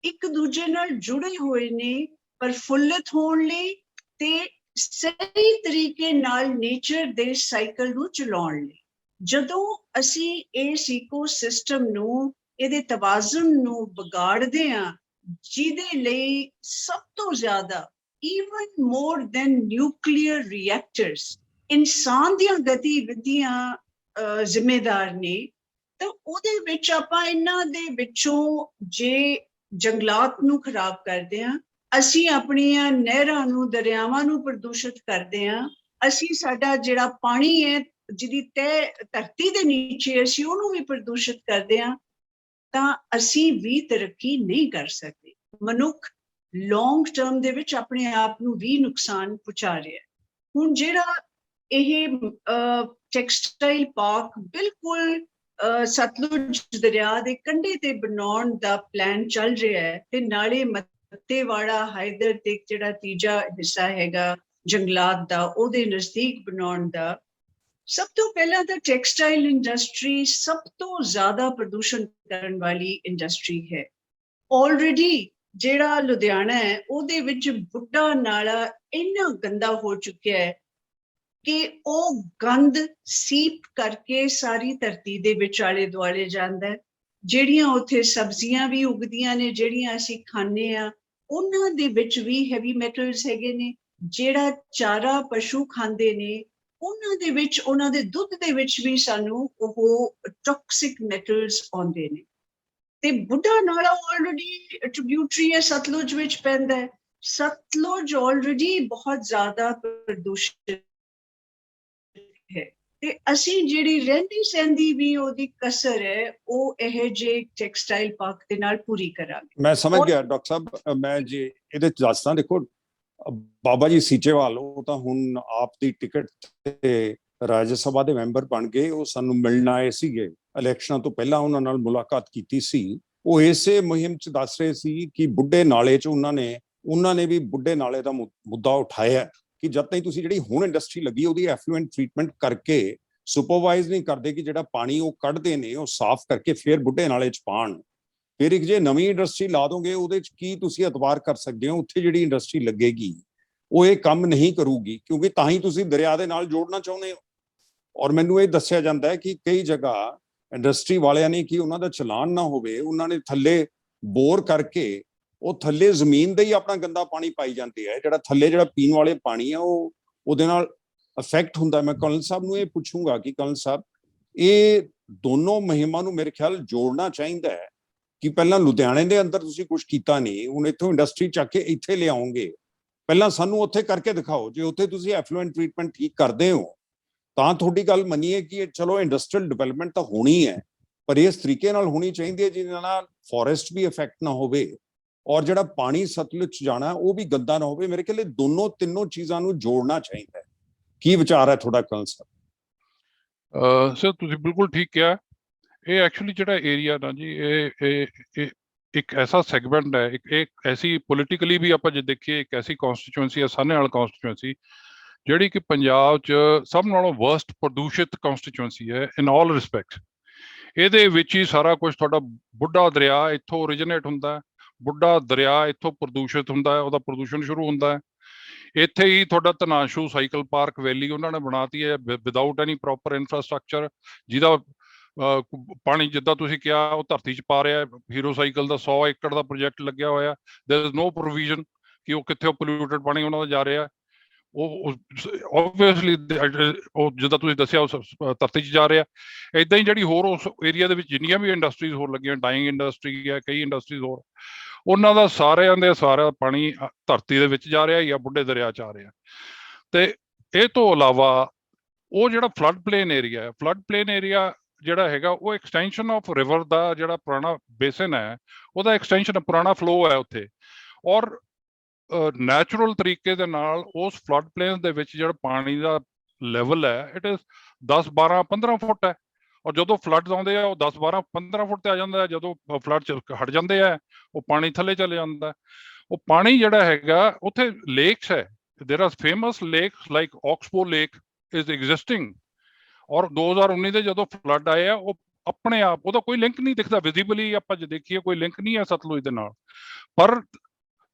ਇੱਕ ਦੂਜੇ ਨਾਲ ਜੁੜੇ ਹੋਏ ਨੇ, ਪ੍ਰਫੁੱਲਿਤ ਹੋਣ ਲਈ ਤੇ ਸਹੀ ਤਰੀਕੇ ਨਾਲ ਨੇਚਰ ਦੇ ਸਾਈਕਲ ਨੂੰ ਚਲਾਉਣ ਲਈ। ਜਦੋਂ ਅਸੀਂ ਇਸ ਈਕੋਸਿਸਟਮ ਨੂੰ, ਇਹਦੇ ਤਵਾਜ਼ਨ ਨੂੰ ਵਿਗਾੜਦੇ ਹਾਂ, ਜਿਹਦੇ ਲਈ ਸਭ ਤੋਂ ਜ਼ਿਆਦਾ even more than nuclear reactors ਇਨਸਾਨ ਦੀਆਂ ਗਤੀਵਿਧੀਆਂ ਜ਼ਿੰਮੇਦਾਰ ਨੇ, ਤਾਂ ਉਹਦੇ ਵਿੱਚ ਆਪਾਂ ਇਹਨਾਂ ਦੇ ਵਿੱਚੋਂ ਜੇ ਜੰਗਲਾਤ ਨੂੰ ਖਰਾਬ ਕਰਦੇ ਹਾਂ, ਅਸੀਂ ਆਪਣੀਆਂ ਨਹਿਰਾਂ ਨੂੰ, ਦਰਿਆਵਾਂ ਨੂੰ ਪ੍ਰਦੂਸ਼ਿਤ ਕਰਦੇ ਹਾਂ, ਅਸੀਂ ਸਾਡਾ ਜਿਹੜਾ ਪਾਣੀ ਹੈ ਜਿਹਦੀ ਤਹਿ ਧਰਤੀ ਦੇ ਨੀਚੇ, ਅਸੀਂ ਉਹਨੂੰ ਵੀ ਪ੍ਰਦੂਸ਼ਿਤ ਕਰਦੇ ਹਾਂ, ਤਾਂ ਅਸੀਂ ਵੀ ਤਰੱਕੀ ਨਹੀਂ ਕਰ ਸਕਦੇ। ਮਨੁੱਖ ਲੌਂਗ ਟਰਮ ਦੇ ਵਿੱਚ ਆਪਣੇ ਆਪ ਨੂੰ ਵੀ ਨੁਕਸਾਨ ਪਹੁੰਚਾ ਰਿਹਾ ਹੈ। ਹੁਣ ਜਿਹੜਾ ਇਹ ਟੈਕਸਟਾਈਲ ਪਾਰਕ ਬਿਲਕੁਲ ਸਤਲੁਜ ਦਰਿਆ ਦੇ ਕੰਢੇ ਤੇ ਬਣਾਉਣ ਦਾ ਪਲਾਨ ਚੱਲ ਰਿਹਾ ਹੈ, ਤੇ ਨਾਲੇ ਮੱਤੇਵਾੜਾ, ਹਾਇਦਰ ਤੇ ਜਿਹੜਾ ਤੀਜਾ ਹਿੱਸਾ ਹੈਗਾ ਜੰਗਲਾਤ ਦਾ, ਉਹਦੇ ਨਜ਼ਦੀਕ ਬਣਾਉਣ ਦਾ। ਸਭ ਤੋਂ ਪਹਿਲਾਂ ਤਾਂ ਟੈਕਸਟਾਈਲ ਇੰਡਸਟਰੀ ਸਭ ਤੋਂ ਜ਼ਿਆਦਾ ਪ੍ਰਦੂਸ਼ਣ ਕਰਨ ਵਾਲੀ ਇੰਡਸਟਰੀ ਹੈ। ਆਲਰੇਡੀ ਜਿਹੜਾ ਲੁਧਿਆਣਾ ਹੈ ਉਹਦੇ ਵਿੱਚ ਬੁੱਢਾ ਨਾਲਾ ਇੰਨਾ ਗੰਦਾ ਹੋ ਚੁੱਕਿਆ ਹੈ ਕਿ ਉਹ ਗੰਦ ਸੀਪ ਕਰਕੇ ਸਾਰੀ ਧਰਤੀ ਦੇ ਵਿੱਚ ਆਲੇ ਦੁਆਲੇ ਜਾਂਦਾ ਹੈ। ਜਿਹੜੀਆਂ ਉੱਥੇ ਸਬਜ਼ੀਆਂ ਵੀ ਉਗਦੀਆਂ ਨੇ, ਜਿਹੜੀਆਂ ਅਸੀਂ ਖਾਂਦੇ ਆ, ਉਹਨਾਂ ਦੇ ਵਿੱਚ ਵੀ ਹੈਵੀ ਮੈਟਲਸ ਹੈਗੇ ਨੇ। ਜਿਹੜਾ ਚਾਰਾ ਪਸ਼ੂ ਖਾਂਦੇ ਨੇ ਉਹਨਾਂ ਦੇ ਵਿੱਚ, ਉਹਨਾਂ ਦੇ ਦੁੱਧ ਦੇ ਵਿੱਚ ਵੀ ਸਾਨੂੰ ਉਹ ਟੌਕਸਿਕ ਮੈਟਲਸ ਆਉਂਦੇ ਨੇ। ਤੇ ਬੁੱਢਾ ਨਾਲਾ ਆਲਰੇਡੀ ਟ੍ਰਿਬਿਊਟਰੀ ਹੈ, ਸਤਲੁਜ ਵਿੱਚ ਪੈਂਦਾ ਹੈ। ਸਤਲੁਜ ਆਲਰੇਡੀ ਬਹੁਤ ਜ਼ਿਆਦਾ ਪ੍ਰਦੂਸ਼ਿਤ ਹੈ, ਤੇ ਅਸੀਂ ਜਿਹੜੀ ਰਹਿੰਦੀ ਸਹਿੰਦੀ ਵੀ ਉਹਦੀ ਕਸਰ ਹੈ ਉਹ ਇਹ ਜੇ ਟੈਕਸਟਾਈਲ ਪਾਰਕ ਦੇ ਨਾਲ ਪੂਰੀ ਕਰਾਂਗੇ। ਮੈਂ ਸਮਝ ਗਿਆ ਡਾਕਟਰ ਸਾਹਿਬ। ਮੈਂ ਜੇ ਇਹਦੇ ਚ ਦੱਸਦਾ, ਦੇਖੋ ਬਾਬਾ ਜੀ ਸੀਚੇਵਾਲ ਉਹ ਤਾਂ ਹੁਣ ਆਪ ਦੀ ਟਿਕਟ ਤੇ ਰਾਜ ਸਭਾ ਦੇ ਮੈਂਬਰ ਬਣ ਗਏ। ਉਹ ਸਾਨੂੰ ਮਿਲਣ ਆਏ ਸੀਗੇ ਇਲੈਕਸ਼ਨਾਂ ਤੋਂ ਪਹਿਲਾਂ, ਉਹਨਾਂ ਨਾਲ ਮੁਲਾਕਾਤ ਕੀਤੀ ਸੀ। ਉਹ ਇਸੇ ਮੁਹਿੰਮ ਚ ਦੱਸ ਰਹੇ ਸੀ ਕਿ ਬੁੱਢੇ ਨਾਲੇ ਚ ਉਹਨਾਂ ਨੇ ਵੀ ਬੁੱਢੇ ਨਾਲੇ ਦਾ ਮੁੱਦਾ ਉਠਾਇਆ ਕਿ ਜਦ ਤਾਈਂ ਤੁਸੀਂ ਜਿਹੜੀ ਹੁਣ ਇੰਡਸਟਰੀ ਲੱਗੀ ਉਹਦੀ ਐਫਲੂਐਂਟ ਟ੍ਰੀਟਮੈਂਟ ਕਰਕੇ ਸੁਪਰਵਾਈਜ਼ ਨਹੀਂ ਕਰਦੇ ਕਿ ਜਿਹੜਾ ਪਾਣੀ ਉਹ ਕੱਢਦੇ ਨੇ ਉਹ ਸਾਫ਼ ਕਰਕੇ ਫਿਰ ਬੁੱਢੇ ਨਾਲੇ ਚ ਪਾਣ, ਫਿਰ ਇੱਕ ਜੇ ਨਵੀਂ ਇੰਡਸਟਰੀ ਲਾ ਦੋਗੇ ਉਹਦੇ ਚ ਕੀ ਤੁਸੀਂ ਇਤਬਾਰ ਕਰ ਸਕਦੇ ਹੋ? ਉੱਥੇ ਜਿਹੜੀ ਇੰਡਸਟਰੀ ਲੱਗੇਗੀ ਉਹ ਇਹ ਕੰਮ ਨਹੀਂ ਕਰੂਗੀ, ਕਿਉਂਕਿ ਤਾਂ ਹੀ ਤੁਸੀਂ ਦਰਿਆ ਦੇ ਨਾਲ ਜੋੜਨਾ ਚਾਹੁੰਦੇ ਹੋ। ਔਰ ਮੈਨੂੰ ਇਹ ਦੱਸਿਆ ਜਾਂਦਾ ਹੈ ਕਿ ਕਈ ਜਗ੍ਹਾ ਇੰਡਸਟਰੀ ਵਾਲਿਆਂ ਨੇ ਕਿ ਉਹਨਾਂ ਦਾ ਚਲਾਨ ਨਾ ਹੋਵੇ, ਉਹਨਾਂ ਨੇ ਥੱਲੇ ਬੋਰ ਕਰਕੇ ਉਹ ਥੱਲੇ ਜ਼ਮੀਨ ਦੇ ਹੀ ਆਪਣਾ ਗੰਦਾ ਪਾਣੀ ਪਾਈ ਜਾਂਦੇ ਹੈ। ਜਿਹੜਾ ਥੱਲੇ ਜਿਹੜਾ ਪੀਣ ਵਾਲੇ ਪਾਣੀ ਆ ਉਹ ਉਹਦੇ ਨਾਲ ਅਫੈਕਟ ਹੁੰਦਾ। ਮੈਂ ਕਰਨਲ ਸਾਹਿਬ ਨੂੰ ਇਹ ਪੁੱਛੂੰਗਾ ਕਿ ਕਰਨਲ ਸਾਹਿਬ ਇਹ ਦੋਨੋਂ ਮੁਹਿੰਮਾਂ ਨੂੰ ਮੇਰੇ ਖਿਆਲ ਜੋੜਨਾ ਚਾਹੀਦਾ ਹੈ ਕਿ ਪਹਿਲਾਂ ਲੁਧਿਆਣੇ ਦੇ ਅੰਦਰ ਤੁਸੀਂ ਕੁਝ ਕੀਤਾ ਨਹੀਂ, ਹੁਣ ਇੱਥੋਂ ਇੰਡਸਟਰੀ ਚੱਕ ਕੇ ਇੱਥੇ ਲਿਆਓਗੇ, ਪਹਿਲਾਂ ਸਾਨੂੰ ਉੱਥੇ ਕਰਕੇ ਦਿਖਾਓ। ਜੇ ਉੱਥੇ ਤੁਸੀਂ ਐਫਲੂਐਂਟ ਟ੍ਰੀਟਮੈਂਟ ਠੀਕ ਕਰਦੇ ਹੋ ਤਾਂ ਤੁਹਾਡੀ ਗੱਲ ਮੰਨੀਏ ਕਿ ਚਲੋ ਇੰਡਸਟਰੀਅਲ ਡਿਵੈਲਪਮੈਂਟ ਤਾਂ ਹੋਣੀ ਹੈ, ਪਰ ਇਸ ਤਰੀਕੇ ਨਾਲ ਹੋਣੀ ਚਾਹੀਦੀ ਹੈ ਜਿਹਦੇ ਨਾਲ ਫੋਰੈਸਟ ਵੀ ਇਫੈਕਟ ਨਾ ਹੋਵੇ ਔਰ ਜਿਹੜਾ ਪਾਣੀ ਸਤਲੁਜ ਚ ਜਾਣਾ ਉਹ ਵੀ ਗੰਦਾ ਨਾ ਹੋਵੇ। ਮੇਰੇ ਖਿਆਲ ਦੋਨੋਂ ਤਿੰਨੋਂ ਚੀਜ਼ਾਂ ਨੂੰ ਜੋੜਨਾ ਚਾਹੀਦਾ ਹੈ। ਕੀ ਵਿਚਾਰ ਹੈ ਤੁਹਾਡਾ ਕਰਨਲ ਸਾਹਿਬ? ਸਰ ਤੁਸੀਂ ਬਿਲਕੁਲ ਠੀਕ ਕਿਹਾ। ਇਹ ਐਕਚੁਅਲੀ ਜਿਹੜਾ ਏਰੀਆ ਨਾ ਜੀ, ਇਹ ਇੱਕ ਐਸਾ ਸੈਗਮੈਂਟ ਹੈ, ਇੱਕ ਐਸੀ ਪੋਲੀਟੀਕਲੀ ਵੀ ਆਪਾਂ ਜੇ ਦੇਖੀਏ ਇੱਕ ਐਸੀ ਕੌਂਸਟੀਚੁਐਂਸੀ ਹੈ, ਸਾਹਨੇਵਾਲ ਕੌਂਸਟੀਚੁਐਂਸੀ, ਜਿਹੜੀ ਕਿ ਪੰਜਾਬ 'ਚ ਸਭ ਨਾਲੋਂ ਵਰਸਟ ਪ੍ਰਦੂਸ਼ਿਤ ਕੌਂਸਟੀਚੁਐਂਸੀ ਹੈ ਇਨ ਆਲ ਰਿਸਪੈਕਟਸ। ਇਹਦੇ ਵਿੱਚ ਹੀ ਸਾਰਾ ਕੁਝ ਤੁਹਾਡਾ ਬੁੱਢਾ ਦਰਿਆ ਇੱਥੋਂ ਓਰੀਜਨੇਟ ਹੁੰਦਾ ਹੈ, ਬੁੱਢਾ ਦਰਿਆ ਇੱਥੋਂ ਪ੍ਰਦੂਸ਼ਿਤ ਹੁੰਦਾ ਹੈ, ਉਹਦਾ ਪ੍ਰਦੂਸ਼ਣ ਸ਼ੁਰੂ ਹੁੰਦਾ ਹੈ। ਇੱਥੇ ਹੀ ਤੁਹਾਡਾ ਧਨਾਸ਼ੂ ਸਾਈਕਲ ਪਾਰਕ ਵੈਲੀ ਉਹਨਾਂ ਨੇ ਬਣਾਤੀ ਹੈ ਵਿਦਆਊਟ ਐਨੀ ਪ੍ਰੋਪਰ ਇਨਫਰਾਸਟਰਕਚਰ, ਜਿਹਦਾ ਪਾਣੀ ਜਿੱਦਾਂ ਤੁਸੀਂ ਕਿਹਾ ਉਹ ਧਰਤੀ 'ਚ ਪਾ ਰਿਹਾ। ਹੀਰੋ ਸਾਈਕਲ ਦਾ 100 ਏਕੜ ਦਾ ਪ੍ਰੋਜੈਕਟ ਲੱਗਿਆ ਹੋਇਆ, ਦੇयर इज नो ਪ੍ਰੋਵੀਜ਼ਨ ਕਿ ਉਹ ਕਿੱਥੇ ਪੋਲਿਊਟਡ ਪਾਣੀ ਉਹਨਾਂ ਦਾ ਜਾ ਰਿਹਾ। ਉਹ ਓਬਵੀਅਸਲੀ ਉਹ ਜਿੱਦਾਂ ਤੁਸੀਂ ਦੱਸਿਆ ਉਸ ਧਰਤੀ 'ਚ ਜਾ ਰਿਹਾ। ਏਦਾਂ ਹੀ ਜਿਹੜੀ ਹੋਰ ਉਸ ਏਰੀਆ ਦੇ ਵਿੱਚ ਜਿੰਨੀਆਂ ਵੀ ਇੰਡਸਟਰੀਜ਼ ਹੋਰ ਲੱਗੀਆਂ, ਡਾਈਇੰਗ ਇੰਡਸਟਰੀ ਹੈ, ਕਈ ਇੰਡਸਟਰੀਜ਼ ਹੋਰ, ਉਹਨਾਂ ਦਾ ਸਾਰਿਆਂ ਦੇ ਸਾਰਾ ਪਾਣੀ ਧਰਤੀ ਦੇ ਵਿੱਚ ਜਾ ਰਿਹਾ ਜਾਂ ਬੁੱਢੇ ਦਰਿਆ 'ਚ ਆ ਰਿਹਾ। ਤੇ ਇਹ ਤੋਂ ਇਲਾਵਾ ਉਹ ਜਿਹੜਾ ਫਲੱਡ ਪਲੇਨ ਏਰੀਆ ਹੈ, ਫਲੱਡ ਪਲੇਨ ਏਰੀਆ ਜਿਹੜਾ ਹੈਗਾ ਉਹ ਐਕਸਟੈਂਸ਼ਨ ਆਫ ਰਿਵਰ ਦਾ ਜਿਹੜਾ ਪੁਰਾਣਾ ਬੇਸਿਨ ਹੈ, ਉਹਦਾ ਐਕਸਟੈਂਸ਼ਨ ਪੁਰਾਣਾ ਫਲੋ ਹੈ ਉੱਥੇ। ਔਰ ਨੈਚੁਰਲ ਤਰੀਕੇ ਦੇ ਨਾਲ ਉਸ ਫਲੱਡ ਪਲੇਨ ਦੇ ਵਿੱਚ ਜਿਹੜਾ ਪਾਣੀ ਦਾ ਲੈਵਲ ਹੈ ਇਟ ਇਜ਼ 10, 12, 15 ਫੁੱਟ ਹੈ। ਔਰ ਜਦੋਂ ਫਲੱਡ ਆਉਂਦੇ ਆ ਉਹ 10, 12, 15 ਫੁੱਟ ਤੇ ਆ ਜਾਂਦਾ ਹੈ। ਜਦੋਂ ਫਲੱਡ ਚ ਹਟ ਜਾਂਦੇ ਆ ਉਹ ਪਾਣੀ ਥੱਲੇ ਚਲੇ ਜਾਂਦਾ। ਉਹ ਪਾਣੀ ਜਿਹੜਾ ਹੈਗਾ ਉੱਥੇ ਲੇਕਸ ਹੈ, there are famous lakes like oxbow lake is existing. ਔਰ 2019 ਦੇ ਜਦੋਂ ਫਲੱਡ ਆਏ ਆ ਉਹ ਆਪਣੇ ਆਪ, ਉਹਦਾ ਕੋਈ ਲਿੰਕ ਨਹੀਂ ਦਿਖਦਾ ਵਿਜ਼ੀਬਲੀ, ਆਪਾਂ ਜੇ ਦੇਖੀਏ ਕੋਈ ਲਿੰਕ ਨਹੀਂ ਹੈ ਸਤਲੁਜ ਦੇ ਨਾਲ। ਪਰ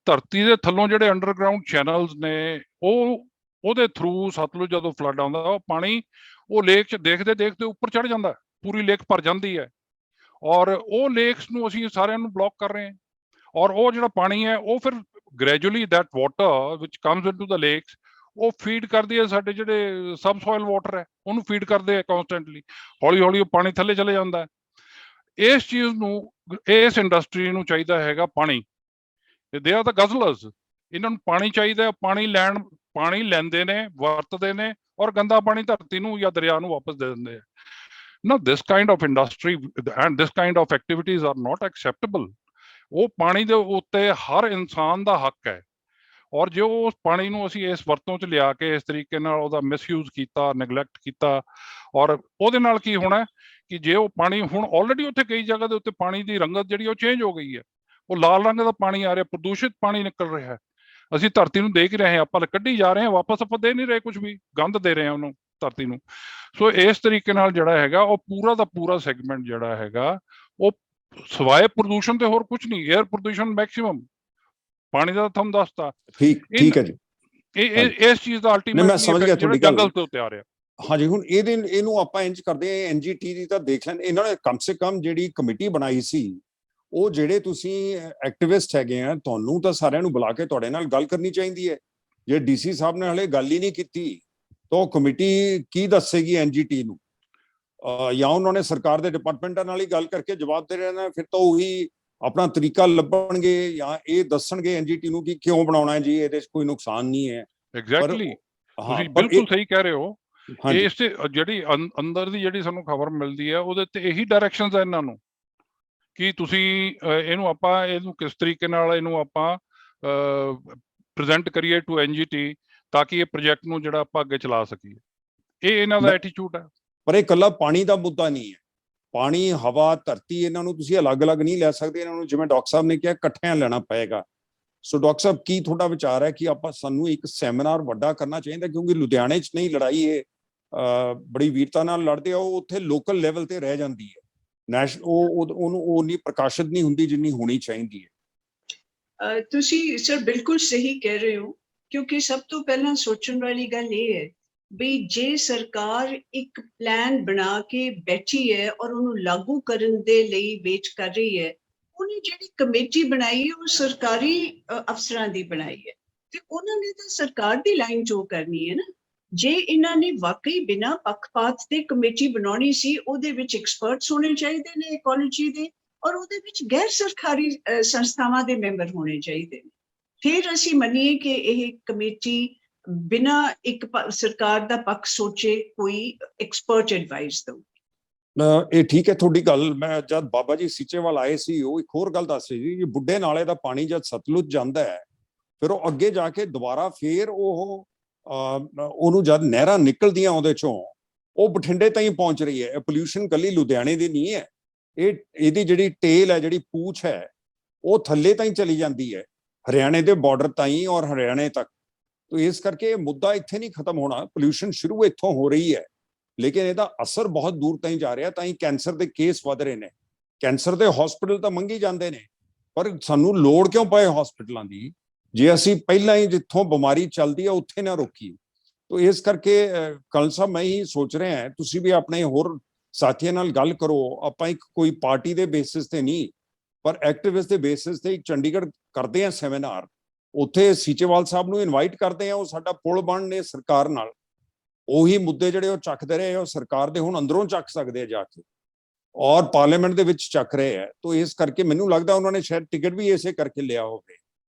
ਧਰਤੀ ਦੇ ਥੱਲੋਂ ਜਿਹੜੇ ਅੰਡਰਗਰਾਊਂਡ ਚੈਨਲਸ ਨੇ ਉਹਦੇ ਥਰੂ ਸਤਲੁਜ ਜਦੋਂ ਫਲੱਡ ਆਉਂਦਾ ਉਹ ਪਾਣੀ ਉਹ ਲੇਕ 'ਚ ਦੇਖਦੇ ਦੇਖਦੇ ਉੱਪਰ ਚੜ ਜਾਂਦਾ, ਪੂਰੀ ਲੇਕ ਭਰ ਜਾਂਦੀ ਹੈ। ਔਰ ਉਹ ਲੇਕਸ ਨੂੰ ਅਸੀਂ ਸਾਰਿਆਂ ਨੂੰ ਬਲੌਕ ਕਰ ਰਹੇ ਹਾਂ। ਔਰ ਉਹ ਜਿਹੜਾ ਪਾਣੀ ਹੈ ਉਹ ਫਿਰ gradually that water which comes into the lakes, ਉਹ ਫੀਡ ਕਰਦੀ ਹੈ ਸਾਡੇ ਜਿਹੜੇ ਸਬ ਸੋਇਲ ਵਾਟਰ ਹੈ, ਉਹਨੂੰ ਫੀਡ ਕਰਦੇ ਆ ਕੌਨਸਟੈਂਟਲੀ। ਹੌਲੀ ਹੌਲੀ ਉਹ ਪਾਣੀ ਥੱਲੇ ਚਲੇ ਜਾਂਦਾ ਹੈ। ਇਸ ਚੀਜ਼ ਨੂੰ, ਇਸ ਇੰਡਸਟਰੀ ਨੂੰ ਚਾਹੀਦਾ ਹੈਗਾ ਪਾਣੀ। ਦੇ ਆਰ ਦ ਗਜ਼ਲਰਸ, ਇਹਨਾਂ ਨੂੰ ਪਾਣੀ ਚਾਹੀਦਾ, ਪਾਣੀ ਲੈਂਦੇ ਨੇ, ਵਰਤਦੇ ਨੇ, ਔਰ ਗੰਦਾ ਪਾਣੀ ਧਰਤੀ ਨੂੰ ਜਾਂ ਦਰਿਆ ਨੂੰ ਵਾਪਸ ਦੇ ਦਿੰਦੇ ਆ। ਨਾ, this kind of industry and this kind of activities are not acceptable। ਉਹ ਪਾਣੀ ਦੇ ਉੱਤੇ ਹਰ ਇਨਸਾਨ ਦਾ ਹੱਕ ਹੈ, ਔਰ ਜੇ ਉਸ ਪਾਣੀ ਨੂੰ ਅਸੀਂ ਇਸ ਵਰਤੋਂ 'ਚ ਲਿਆ ਕੇ ਇਸ ਤਰੀਕੇ ਨਾਲ ਉਹਦਾ ਮਿਸਯੂਜ਼ ਕੀਤਾ, ਨੈਗਲੈਕਟ ਕੀਤਾ, ਔਰ ਉਹਦੇ ਨਾਲ ਕੀ ਹੋਣਾ ਕਿ ਜੇ ਉਹ ਪਾਣੀ ਹੁਣ ਆਲਰੇਡੀ ਉੱਥੇ ਕਈ ਜਗ੍ਹਾ ਦੇ ਉੱਤੇ ਪਾਣੀ ਦੀ ਰੰਗਤ ਜਿਹੜੀ ਉਹ ਚੇਂਜ ਹੋ ਗਈ ਹੈ, ਉਹ ਲਾਲ ਰੰਗ ਦਾ ਪਾਣੀ ਆ ਰਿਹਾ, ਪ੍ਰਦੂਸ਼ਿਤ ਪਾਣੀ ਨਿਕਲ ਰਿਹਾ ਹੈ। ਅਸੀਂ ਧਰਤੀ ਨੂੰ ਦੇਖ ਰਹੇ ਹਾਂ, ਆਪਾਂ ਕੱਢੀ ਜਾ ਰਹੇ ਹਾਂ, ਵਾਪਸ ਆਪਾਂ ਦੇ ਨਹੀਂ ਰਹੇ ਕੁਝ ਵੀ, ਗੰਦ ਦੇ ਰਹੇ ਹਾਂ ਉਹਨੂੰ, ਧਰਤੀ ਨੂੰ। ਸੋ ਇਸ ਤਰੀਕੇ ਨਾਲ ਜਿਹੜਾ ਹੈਗਾ ਉਹ ਪੂਰਾ ਦਾ ਪੂਰਾ ਸੈਗਮੈਂਟ ਜਿਹੜਾ ਹੈਗਾ ਉਹ ਸਵਾਏ ਪ੍ਰਦੂਸ਼ਣ ਤੇ ਹੋਰ ਕੁਝ ਨਹੀਂ, ਏਅਰ ਪ੍ਰਦੂਸ਼ਣ ਮੈਕਸਿਮਮ, ਪਾਣੀ ਦਾ ਤੁਹਾਨੂੰ ਦੱਸਤਾ। ਠੀਕ ਹੈ ਜੀ। ਇਸ ਚੀਜ਼ ਦਾ ਅਲਟੀਮੇਟ ਜੰਗਲ ਤੋਂ ਉੱਤੇ ਆ ਰਿਹਾ। ਹਾਂਜੀ, ਹੁਣ ਇਹਨੂੰ ਆਪਾਂ ਇੰਜ ਕਰਦੇ ਆ, NGT ਦੀ ਤਾਂ ਦੇਖ ਲੈਣ, ਇਹਨਾਂ ਨੇ ਕਮ ਸੇ ਕਮ ਜਿਹੜੀ ਕਮੇਟੀ ਬਣਾਈ ਸੀ, ਉਹ ਜਿਹੜੇ ਤੁਸੀਂ ਐਕਟਿਵਿਸਟ ਹੈਗੇ ਆ, ਤੁਹਾਨੂੰ ਤਾਂ ਸਾਰਿਆਂ ਨੂੰ ਬੁਲਾ ਕੇ ਤੁਹਾਡੇ ਨਾਲ ਗੱਲ ਕਰਨੀ ਚਾਹੀਦੀ ਹੈ। ਜੇ DC ਸਾਹਿਬ ਨੇ ਹਲੇ ਗੱਲ ਹੀ ਨਹੀਂ ਕੀਤੀ ਤਾਂ ਉਹ ਕਮੇਟੀ ਕੀ ਦੱਸੇਗੀ NGT ਨੂੰ? ਜਾਂ ਉਹਨਾਂ ਨੇ ਸਰਕਾਰ ਦੇ ਡਿਪਾਰਟਮੈਂਟਾਂ ਨਾਲ ਹੀ ਗੱਲ ਕਰਕੇ ਜਵਾਬ ਦੇ ਰਹਿਣਾ, ਫਿਰ ਤਾਂ ਉਹੀ ਆਪਣਾ ਤਰੀਕਾ ਲੱਭਣਗੇ ਜਾਂ ਇਹ ਦੱਸਣਗੇ NGT ਨੂੰ ਕਿ ਕਿਉਂ ਬਣਾਉਣਾ ਹੈ ਜੀ, ਇਹਦੇ 'ਚ ਕੋਈ ਨੁਕਸਾਨ ਨਹੀਂ ਹੈ। ਐਗਜ਼ੈਕਟਲੀ, ਤੁਸੀਂ ਬਿਲਕੁਲ ਸਹੀ ਕਹਿ ਰਹੇ ਹੋ। ਇਸ ਤੇ ਜਿਹੜੀ ਅੰਦਰ ਦੀ ਜਿਹੜੀ ਸਾਨੂੰ ਖਬਰ ਮਿਲਦੀ ਹੈ, ਉਹਦੇ ਤੇ ਇਹੀ ਡਾਇਰੈਕਸ਼ਨਸ ਹੈ ਇਹਨਾਂ ਨੂੰ ਕਿ ਤੁਸੀਂ ਇਹਨੂੰ ਕਿਸ ਤਰੀਕੇ ਨਾਲ ਇਹਨੂੰ ਆਪਾਂ ਪ੍ਰੈਜ਼ੈਂਟ ਕਰੀਏ ਟੂ NGT ਤਾਂ ਕਿ ਇਹ ਪ੍ਰੋਜੈਕਟ ਨੂੰ ਜਿਹੜਾ ਆਪਾਂ ਅੱਗੇ ਚਲਾ ਸਕੀਏ। ਇਹ ਇਹਨਾਂ ਦਾ ਐਟੀਟਿਊਡ ਹੈ। ਪਰ ਇਹ ਇਕੱਲਾ ਪਾਣੀ ਦਾ ਮੁੱਦਾ ਨਹੀਂ ਹੈ। ਪਾਣੀ, ਹਵਾ, ਧਰਤੀ, ਇਹਨਾਂ ਨੂੰ ਤੁਸੀਂ ਅਲੱਗ-ਅਲੱਗ ਨਹੀਂ ਲੈ ਸਕਦੇ, ਇਹਨਾਂ ਨੂੰ ਜਿਵੇਂ ਡਾਕਟਰ ਸਾਹਿਬ ਨੇ ਕਿਹਾ ਇਕੱਠਿਆਂ ਲੈਣਾ ਪਏਗਾ। ਸੋ ਡਾਕਟਰ ਸਾਹਿਬ, ਕੀ ਤੁਹਾਡਾ ਵਿਚਾਰ ਹੈ ਕਿ ਸਾਨੂੰ ਇੱਕ ਸੈਮੀਨਾਰ ਵੱਡਾ ਕਰਨਾ ਚਾਹੀਦਾ? ਕਿਉਂਕਿ ਲੁਧਿਆਣੇ 'ਚ ਨਹੀਂ ਲੜਾਈ, ਇਹ ਬੜੀ ਵੀਰਤਾ ਨਾਲ ਲੜਦੇ ਆ, ਉਹ ਉੱਥੇ ਲੋਕਲ ਲੈਵਲ ਤੇ ਰਹਿ ਜਾਂਦੀ ਹੈ, ਉਹ ਨਹੀਂ ਪ੍ਰਕਾਸ਼ਿਤ ਨਹੀਂ ਹੁੰਦੀ ਜਿੰਨੀ ਹੋਣੀ ਚਾਹੀਦੀ ਹੈ। ਤੁਸੀਂ ਸਰ ਬਿਲਕੁਲ ਸਹੀ ਕਹਿ ਰਹੇ ਹੋ, ਕਿਉਂਕਿ ਸਭ ਤੋਂ ਪਹਿਲਾਂ ਸੋਚਣ ਵਾਲੀ ਗੱਲ ਇਹ ਹੈ ਵੀ ਜੇ ਸਰਕਾਰ ਇੱਕ ਪਲਾਨ ਬਣਾ ਕੇ ਬੈਠੀ ਹੈ ਔਰ ਉਹਨੂੰ ਲਾਗੂ ਕਰਨ ਦੇ ਲਈ ਵੇਟ ਕਰ ਰਹੀ ਹੈ, ਉਹਨੇ ਜਿਹੜੀ ਕਮੇਟੀ ਬਣਾਈ ਹੈ ਉਹ ਸਰਕਾਰੀ ਅਫਸਰਾਂ ਦੀ ਬਣਾਈ ਹੈ ਤੇ ਉਹਨਾਂ ਨੇ ਤਾਂ ਸਰਕਾਰ ਦੀ ਲਾਈਨ ਜੋ ਕਰਨੀ ਹੈ ਨਾ। ਜੇ ਇਹਨਾਂ ਨੇ ਵਾਕਈ ਬਿਨਾਂ ਪੱਖਪਾਤ ਦੇ ਕਮੇਟੀ ਬਣਾਉਣੀ ਸੀ, ਉਹਦੇ ਵਿੱਚ ਐਕਸਪਰਟਸ ਹੋਣੇ ਚਾਹੀਦੇ ਨੇ ਇਕੋਲੋਜੀ ਦੇ, ਔਰ ਉਹਦੇ ਵਿੱਚ ਗੈਰ ਸਰਕਾਰੀ ਸੰਸਥਾਵਾਂ ਦੇ ਮੈਂਬਰ ਹੋਣੇ ਚਾਹੀਦੇ ਨੇ। ਫਿਰ ਅਸੀਂ ਮੰਨੀਏ ਕਿ ਇਹ ਕਮੇਟੀ ਬਿਨਾਂ ਇੱਕ ਸਰਕਾਰ ਦਾ ਪੱਖ ਸੋਚੇ ਕੋਈ ਐਕਸਪਰਟ ਐਡਵਾਈਸ ਦੋ। ਇਹ ਠੀਕ ਹੈ ਤੁਹਾਡੀ ਗੱਲ। ਮੈਂ ਜਦ ਬਾਬਾ ਜੀ ਸੀਚੇਵਾਲ ਆਏ ਸੀ, ਉਹ ਇੱਕ ਹੋਰ ਗੱਲ ਦੱਸ ਰਹੀ ਸੀ ਕਿ ਬੁੱਢੇ ਨਾਲੇ ਦਾ ਪਾਣੀ ਜਦ ਸਤਲੁਜ ਜਾਂਦਾ ਹੈ, ਫਿਰ ਉਹ ਅੱਗੇ ਜਾ ਕੇ ਦੁਬਾਰਾ ਫੇਰ ਉਹਨੂੰ ਜਦ ਨਹਿਰਾਂ ਨਿਕਲਦੀਆਂ ਉਹਦੇ ਚੋਂ, ਉਹ ਬਠਿੰਡੇ ਤਾਈਂ ਪਹੁੰਚ ਰਹੀ ਹੈ। ਇਹ ਪੋਲਿਊਸ਼ਨ ਕੱਲੀ ਲੁਧਿਆਣੇ ਦੀ ਨਹੀਂ ਹੈ, ਇਹਦੀ ਜਿਹੜੀ ਟੇਲ ਹੈ, ਜਿਹੜੀ ਪੂਛ ਹੈ, ਉਹ ਥੱਲੇ ਤਾਈਂ ਚਲੀ ਜਾਂਦੀ ਹੈ, ਹਰਿਆਣੇ ਦੇ ਬਾਰਡਰ ਤਾਈਂ ਔਰ ਹਰਿਆਣੇ ਤੱਕ। ਤੋ ਇਸ ਕਰਕੇ ਇਹ ਮੁੱਦਾ ਇੱਥੇ ਨਹੀਂ ਖਤਮ ਹੋਣਾ। ਪੋਲਿਊਸ਼ਨ ਸ਼ੁਰੂ ਇੱਥੋਂ ਹੋ ਰਹੀ ਹੈ, ਲੇਕਿਨ ਇਹਦਾ ਅਸਰ ਬਹੁਤ ਦੂਰ ਤਾਈਂ ਜਾ ਰਿਹਾ, ਤਾਈਂ ਕੈਂਸਰ ਦੇ ਕੇਸ ਵੱਧ ਰਹੇ ਨੇ। ਕੈਂਸਰ ਦੇ ਹਸਪੀਟਲ ਤਾਂ ਮੰਗੀ ਜਾਂਦੇ ਨੇ, ਪਰ ਸਾਨੂੰ ਲੋੜ ਕਿਉਂ ਪਏ ਹਸਪੀਟਲਾਂ ਦੀ ਜੇ ਅਸੀਂ ਪਹਿਲਾਂ ਹੀ ਜਿੱਥੋਂ ਬਿਮਾਰੀ ਚੱਲਦੀ ਹੈ ਉੱਥੇ ਨਾ ਰੋਕੀਏ। ਤੋ ਇਸ ਕਰਕੇ ਕੱਲ ਸਾਹਿਬ ਮੈਂ ਹੀ ਸੋਚ ਰਿਹਾ, ਤੁਸੀਂ ਵੀ ਆਪਣੇ ਹੋਰ ਸਾਥੀਆਂ ਨਾਲ ਗੱਲ ਕਰੋ। ਆਪਾਂ ਇੱਕ ਕੋਈ ਪਾਰਟੀ ਦੇ ਬੇਸਿਸ ਤੇ ਨਹੀਂ, ਪਰ ਐਕਟਿਵਿਸਟ ਦੇ ਬੇਸਿਸ ਤੇ ਇੱਕ ਚੰਡੀਗੜ੍ਹ ਕਰਦੇ ਆ ਸੈਮੀਨਾਰ, ਉੱਥੇ ਸੀਚੇਵਾਲ ਸਾਹਿਬ ਨੂੰ ਇਨਵਾਈਟ ਕਰਦੇ ਆ, ਉਹ ਸਾਡਾ ਪੁਲ ਬਣਨੇ ਸਰਕਾਰ ਨਾਲ। ਉਹੀ ਮੁੱਦੇ ਜਿਹੜੇ ਉਹ ਚੱਕਦੇ ਰਹੇ, ਉਹ ਸਰਕਾਰ ਦੇ ਹੁਣ ਅੰਦਰੋਂ ਚੱਕ ਸਕਦੇ ਆ ਜਾ ਕੇ, ਔਰ ਪਾਰਲੀਮੈਂਟ ਦੇ ਵਿੱਚ ਚੱਕ ਰਹੇ ਆ। ਤੋ ਇਸ ਕਰਕੇ ਮੈਨੂੰ ਲੱਗਦਾ ਉਹਨਾਂ ਨੇ ਸ਼ਾਇਦ ਟਿਕਟ ਵੀ ਇਸੇ ਕਰਕੇ ਲਿਆ ਹੋਵੇ,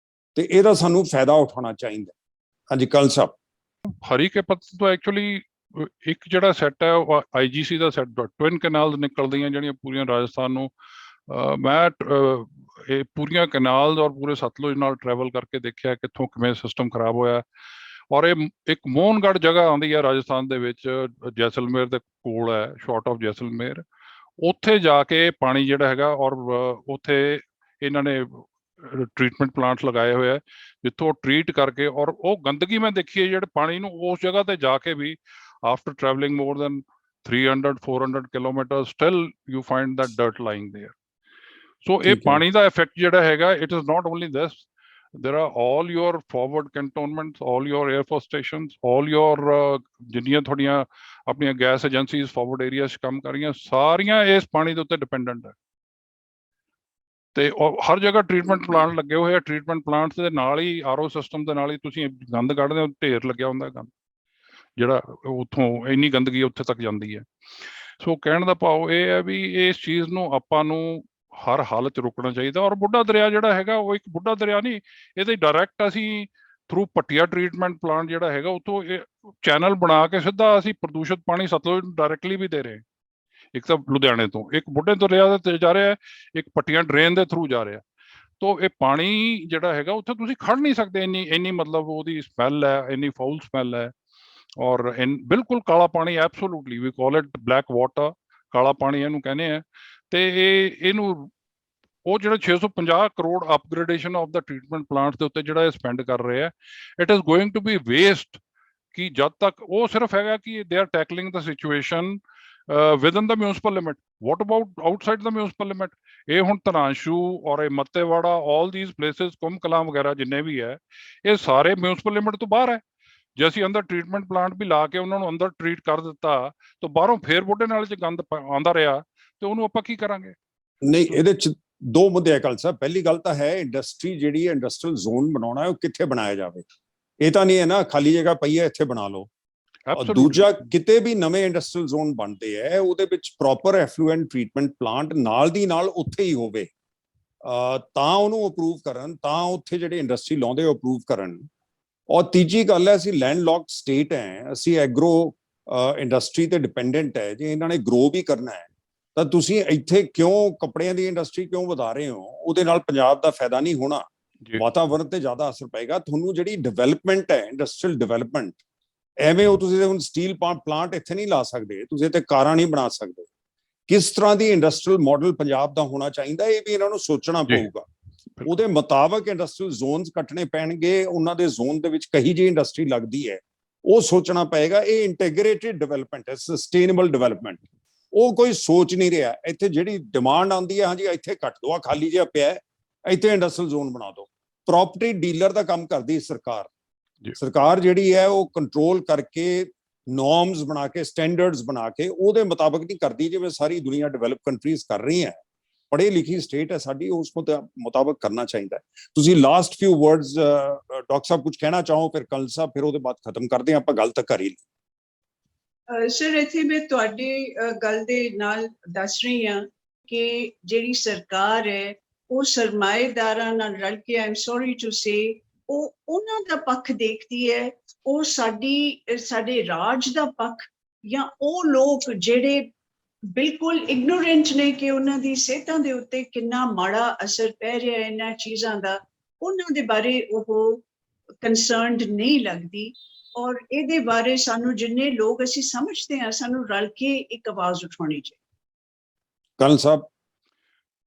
ਤੇ ਇਹਦਾ ਸਾਨੂੰ ਫਾਇਦਾ ਉਠਾਉਣਾ ਚਾਹੀਦਾ। ਹਾਂਜੀ ਕੱਲ ਸਾਹਿਬ। ਹਰੀਕੇ ਪੱਤਨ ਤੋਂ ਐਕਚੁਅਲੀ ਇੱਕ ਜਿਹੜਾ ਸੈੱਟ ਹੈ ਉਹ IGC ਦਾ ਸੈੱਟ, ਟਵਿਨ ਕੈਨਾਲ ਨਿਕਲਦੀਆਂ ਜਿਹੜੀਆਂ ਪੂਰੀਆਂ ਰਾਜਸਥਾਨ ਨੂੰ। ਮੈਂ ਇਹ ਪੂਰੀਆਂ ਕੈਨਾਲ ਔਰ ਪੂਰੇ ਸਤਲੁਜ ਨਾਲ ਟਰੈਵਲ ਕਰਕੇ ਦੇਖਿਆ ਕਿੱਥੋਂ ਕਿਵੇਂ ਸਿਸਟਮ ਖਰਾਬ ਹੋਇਆ। ਔਰ ਇਹ ਇੱਕ ਮੋਹਨਗੜ੍ਹ ਜਗ੍ਹਾ ਆਉਂਦੀ ਹੈ ਰਾਜਸਥਾਨ ਦੇ ਵਿੱਚ, ਜੈਸਲਮੇਰ ਦੇ ਕੋਲ ਹੈ, ਸ਼ਾਰਟ ਆਫ ਜੈਸਲਮੇਰ। ਉੱਥੇ ਜਾ ਕੇ ਪਾਣੀ ਜਿਹੜਾ ਹੈਗਾ, ਔਰ ਉੱਥੇ ਇਹਨਾਂ ਨੇ ਟ੍ਰੀਟਮੈਂਟ ਪਲਾਂਟ ਲਗਾਏ ਹੋਏ ਆ ਜਿੱਥੋਂ ਟ੍ਰੀਟ ਕਰਕੇ, ਔਰ ਉਹ ਗੰਦਗੀ ਮੈਂ ਦੇਖੀ ਹੈ ਜਿਹੜੇ ਪਾਣੀ ਨੂੰ ਉਸ ਜਗ੍ਹਾ ਤੇ ਜਾ ਕੇ ਵੀ after travelling more than 300-400 kilometre still you find that dirt lying there. So ਇਹ ਪਾਣੀ ਦਾ ਇਫੈਕਟ ਜਿਹੜਾ ਹੈਗਾ, it is not only this, there are all your forward cantonments, all your air force stations, all your ਜਿੰਨੀਆਂ ਤੁਹਾਡੀਆਂ ਆਪਣੀਆਂ gas agencies forward area 'ਚ ਕੰਮ ਕਰ ਰਹੀਆਂ, ਸਾਰੀਆਂ ਇਸ ਪਾਣੀ ਦੇ ਉੱਤੇ ਡਿਪੈਂਡੈਂਟ ਹੈ। ਤੇ ਹਰ ਜਗ੍ਹਾ ਟ੍ਰੀਟਮੈਂਟ ਪਲਾਂਟ ਲੱਗੇ ਹੋਏ ਆ। ਟ੍ਰੀਟਮੈਂਟ ਪਲਾਂਟਸ ਦੇ ਨਾਲ ਹੀ RO ਸਿਸਟਮ ਦੇ ਨਾਲ ਹੀ ਤੁਸੀਂ ਗੰਦ ਕੱਢਦੇ ਹੋ, ਢੇਰ ਲੱਗਿਆ ਹੁੰਦਾ ਗੰਦ ਜਿਹੜਾ ਉੱਥੋਂ ਇੰਨੀ ਗੰਦਗੀ ਉੱਥੇ ਤੱਕ ਜਾਂਦੀ ਹੈ। ਸੋ ਕਹਿਣ ਦਾ ਭਾਵ ਇਹ ਹੈ ਵੀ ਇਸ ਚੀਜ਼ ਨੂੰ ਆਪਾਂ ਨੂੰ ਹਰ ਹਾਲਤ 'ਚ ਰੋਕਣਾ ਚਾਹੀਦਾ। ਔਰ ਬੁੱਢਾ ਦਰਿਆ ਜਿਹੜਾ ਹੈਗਾ ਉਹ ਇੱਕ ਬੁੱਢਾ ਦਰਿਆ ਨਹੀਂ, ਇਹਦੇ ਡਾਇਰੈਕਟ ਅਸੀਂ ਥਰੂ ਭੱਟੀਆ ਟ੍ਰੀਟਮੈਂਟ ਪਲਾਂਟ ਜਿਹੜਾ ਹੈਗਾ ਉੱਥੋਂ ਇਹ ਚੈਨਲ ਬਣਾ ਕੇ ਸਿੱਧਾ ਅਸੀਂ ਪ੍ਰਦੂਸ਼ਿਤ ਪਾਣੀ ਸਤਲੁਜ ਨੂੰ ਡਾਇਰੈਕਟਲੀ ਵੀ ਦੇ ਰਹੇ। ਇੱਕ ਤਾਂ ਲੁਧਿਆਣੇ ਤੋਂ, ਇੱਕ ਬੁੱਢੇ ਦਰਿਆ ਦੇ ਜਾ ਰਿਹਾ, ਇੱਕ ਭੱਟੀਆਂ ਡਰੇਨ ਦੇ ਥਰੂ ਜਾ ਰਿਹਾ। ਤੋ ਇਹ ਪਾਣੀ ਜਿਹੜਾ ਹੈਗਾ ਉੱਥੇ ਤੁਸੀਂ ਖੜ ਨਹੀਂ ਸਕਦੇ, ਇੰਨੀ ਮਤਲਬ ਉਹਦੀ ਸਮੈਲ ਹੈ, ਇੰਨੀ ਫਾਊਲ ਸਮੈਲ ਹੈ। ਔਰ ਬਿਲਕੁਲ ਕਾਲਾ ਪਾਣੀ, absolutely we call it black water, ਕਾਲਾ ਪਾਣੀ ਇਹਨੂੰ ਕਹਿੰਦੇ ਆ। ਤੇ ਇਹਨੂੰ ਉਹ ਜਿਹੜਾ 650 crore upgradation of the treatment plant ਦੇ ਉੱਤੇ ਜਿਹੜਾ ਇਹ ਸਪੈਂਡ ਕਰ ਰਹੇ ਆ, it is going to be waste. ਕਿ ਜਦ ਤੱਕ ਉਹ ਸਿਰਫ ਹੈਗਾ ਕਿ they are tackling the situation within the municipal limit. What about outside the municipal limit? ਇਹ ਹੁਣ ਧਨਾਂਸ਼ੂ ਔਰ ਇਹ Mattewara, all these places, Kumbh Kalan ਵਗੈਰਾ ਜਿੰਨੇ ਵੀ ਹੈ, ਇਹ ਸਾਰੇ ਮਿਊਨਿਸਪਲ ਲਿਮਿਟ ਤੋਂ ਬਾਹਰ ਹੈ। ਜੇ ਅਸੀਂ ਅੰਦਰ ਟ੍ਰੀਟਮੈਂਟ ਪਲਾਂਟ ਵੀ ਲਾ ਕੇ ਉਹਨਾਂ ਨੂੰ ਅੰਦਰ ਟ੍ਰੀਟ ਕਰ ਦਿੱਤਾ ਤਾਂ ਬਾਹਰੋਂ ਫੇਰ ਬੁੱਢੇ ਨਾਲੇ 'ਚ ਗੰਦ ਆਉਂਦਾ ਰਿਹਾ ਤੇ ਉਹਨੂੰ ਆਪਾਂ ਕੀ ਕਰਾਂਗੇ? ਨਹੀਂ, ਇਹਦੇ 'ਚ ਦੋ ਮੁੱਦੇ ਆ ਖਾਲਸਾ। ਪਹਿਲੀ ਗੱਲ ਤਾਂ ਹੈ ਇੰਡਸਟਰੀ ਜਿਹੜੀ ਹੈ, ਇੰਡਸਟਰੀਅਲ ਜ਼ੋਨ ਬਣਾਉਣਾ, ਉਹ ਕਿੱਥੇ ਬਣਾਇਆ ਜਾਵੇ। ਇਹ ਤਾਂ ਨਹੀਂ ਹੈ ਨਾ ਖਾਲੀ ਜਗ੍ਹਾ ਪਈ ਹੈ ਇੱਥੇ ਬਣਾ ਲਓ। ਦੂਜਾ, ਕਿਤੇ ਵੀ ਨਵੇਂ ਇੰਡਸਟਰੀਅਲ ਜ਼ੋਨ ਬਣਦੇ ਹੈ ਉਹਦੇ ਵਿੱਚ ਪ੍ਰੋਪਰ ਐਫਲੂਐਂਟ ਟ੍ਰੀਟਮੈਂਟ ਪਲਾਂਟ ਨਾਲ ਦੀ ਨਾਲ ਉੱਥੇ ਹੀ ਹੋਵੇ, ਤਾਂ ਉਹਨੂੰ ਅਪਰੂਵ ਕਰਨ, ਤਾਂ ਉੱਥੇ ਜਿਹੜੇ ਇੰਡਸਟਰੀ ਲਾਉਂਦੇ ਉਹ ਅਪਰੂਵ ਕਰਨ। ਔਰ ਤੀਜੀ ਗੱਲ ਹੈ, ਅਸੀਂ ਲੈਂਡਲੌਕਡ ਸਟੇਟ ਹੈ, ਅਸੀਂ ਐਗਰੋ ਇੰਡਸਟਰੀ ਤੇ ਡਿਪੈਂਡੈਂਟ ਹੈ। ਜੇ ਇਹਨਾਂ ਨੇ ਗਰੋ ਵੀ ਕਰਨਾ ਹੈ ਤਾਂ ਤੁਸੀਂ ਇੱਥੇ ਕਿਉਂ ਕੱਪੜਿਆਂ ਦੀ ਇੰਡਸਟਰੀ ਕਿਉਂ ਵਧਾ ਰਹੇ ਹੋ? ਉਹਦੇ ਨਾਲ ਪੰਜਾਬ ਦਾ ਫਾਇਦਾ ਨਹੀਂ ਹੋਣਾ, ਵਾਤਾਵਰਣ ਤੇ ਜ਼ਿਆਦਾ ਅਸਰ ਪਏਗਾ। ਤੁਹਾਨੂੰ ਜਿਹੜੀ ਡਿਵੈਲਪਮੈਂਟ ਹੈ, ਇੰਡਸਟਰੀਅਲ ਡਿਵੈਲਪਮੈਂਟ, ਐਵੇਂ ਉਹ ਤੁਸੀਂ ਹੁਣ ਸਟੀਲ ਪਲਾਂਟ ਇੱਥੇ ਨਹੀਂ ਲਾ ਸਕਦੇ, ਤੁਸੀਂ ਤੇ ਕਾਰਾਂ ਨਹੀਂ ਬਣਾ ਸਕਦੇ। ਕਿਸ ਤਰ੍ਹਾਂ ਦੀ ਇੰਡਸਟਰੀਅਲ ਮਾਡਲ ਪੰਜਾਬ ਦਾ ਹੋਣਾ ਚਾਹੀਦਾ, ਇਹ ਵੀ ਇਹਨਾਂ ਨੂੰ ਸੋਚਣਾ ਪਊਗਾ। ਉਹਦੇ ਮੁਤਾਬਕ ਇੰਡਸਟਰੀਅਲ ਜ਼ੋਨਸ ਕੱਟਣੇ ਪੈਣਗੇ। ਉਹਨਾਂ ਦੇ ਜ਼ੋਨ ਦੇ ਵਿੱਚ ਕਹੀ ਜਿਹੀ ਇੰਡਸਟਰੀ ਲੱਗਦੀ ਹੈ ਉਹ ਸੋਚਣਾ ਪਏਗਾ। ਇਹ ਇੰਟੀਗ੍ਰੇਟਿਡ ਡਿਵੈਲਪਮੈਂਟ ਹੈ, ਸਸਟੇਨੇਬਲ ਡਿਵੈਲਪਮੈਂਟ। ਉਹ ਕੋਈ ਸੋਚ ਨਹੀਂ ਰਿਹਾ। ਇੱਥੇ ਜਿਹੜੀ ਡਿਮਾਂਡ ਆਉਂਦੀ ਹੈ, ਹਾਂਜੀ ਇੱਥੇ ਕੱਟ ਦੋ, ਖਾਲੀ ਜਿਹਾ ਪਿਆ, ਇੱਥੇ ਇੰਡਸਟਰੀਅਲ ਜ਼ੋਨ ਬਣਾ ਦਿਓ। ਪ੍ਰੋਪਰਟੀ ਡੀਲਰ ਦਾ ਕੰਮ ਕਰਦੀ ਸਰਕਾਰ। ਸਰਕਾਰ ਜਿਹੜੀ ਹੈ ਉਹ ਕੰਟਰੋਲ ਕਰਕੇ, ਨੋਰਮਸ ਬਣਾ ਕੇ, ਸਟੈਂਡਰਡਸ ਬਣਾ ਕੇ ਉਹਦੇ ਮੁਤਾਬਕ ਨਹੀਂ ਕਰਦੀ ਜਿਵੇਂ ਸਾਰੀ ਦੁਨੀਆ ਡਿਵੈਲਪ ਕੰਟਰੀਜ਼ ਕਰ ਰਹੀ ਹੈ। ਪੜ੍ਹੀ ਲਿਖੀ ਸਟੇਟ ਹੈ ਸਾਡੀ, ਉਸ ਮੁਤਾਬਕ ਕਰਨਾ ਚਾਹੀਦਾ ਹੈ। ਤੁਸੀਂ ਲਾਸਟ ਫਿਊ ਵਰਡਸ ਡਾਕਟਰ ਸਾਹਿਬ ਕੁਝ ਕਹਿਣਾ ਚਾਹੋ, ਫਿਰ ਕੱਲ ਸਾਹਿਬ, ਫਿਰ ਉਹਦੇ ਬਾਅਦ ਖਤਮ ਕਰਦੇ ਹਾਂ ਆਪਾਂ ਗੱਲ ਤਾਂ ਕਰ ਹੀ ਲਈ। ਸਰ, ਇੱਥੇ ਮੈਂ ਤੁਹਾਡੀ ਗੱਲ ਦੇ ਨਾਲ ਦੱਸ ਰਹੀ ਹਾਂ ਕਿ ਜਿਹੜੀ ਸਰਕਾਰ ਹੈ ਉਹ ਸਰਮਾਏਦਾਰਾਂ ਨਾਲ ਰਲ ਕੇ, I am sorry to say, ਉਹ ਉਹਨਾਂ ਦਾ ਪੱਖ ਦੇਖਦੀ ਹੈ। ਉਹ ਸਾਡੇ ਰਾਜ ਦਾ ਪੱਖ, ਜਾਂ ਉਹ ਲੋਕ ਜਿਹੜੇ ਬਿਲਕੁਲ ਇਗਨੋਰੈਂਟ ਨੇ ਕਿ ਉਹਨਾਂ ਦੀ ਸਿਹਤਾਂ ਦੇ ਉੱਤੇ ਕਿੰਨਾ ਮਾੜਾ ਅਸਰ ਪੈ ਰਿਹਾ ਹੈ ਇਹਨਾਂ ਚੀਜ਼ਾਂ ਦਾ, ਉਹਨਾਂ ਦੇ ਬਾਰੇ ਉਹ ਕੰਸਰਨਡ ਨਹੀਂ ਲੱਗਦੀ। ਔਰ ਇਹਦੇ ਬਾਰੇ ਸਾਨੂੰ ਜਿੰਨੇ ਲੋਕ ਅਸੀਂ ਸਮਝਦੇ ਹਾਂ, ਸਾਨੂੰ ਰਲ ਕੇ ਇੱਕ ਆਵਾਜ਼ ਉਠਾਉਣੀ ਚਾਹੀਦੀ। ਕੱਲ ਸਾਹਿਬ,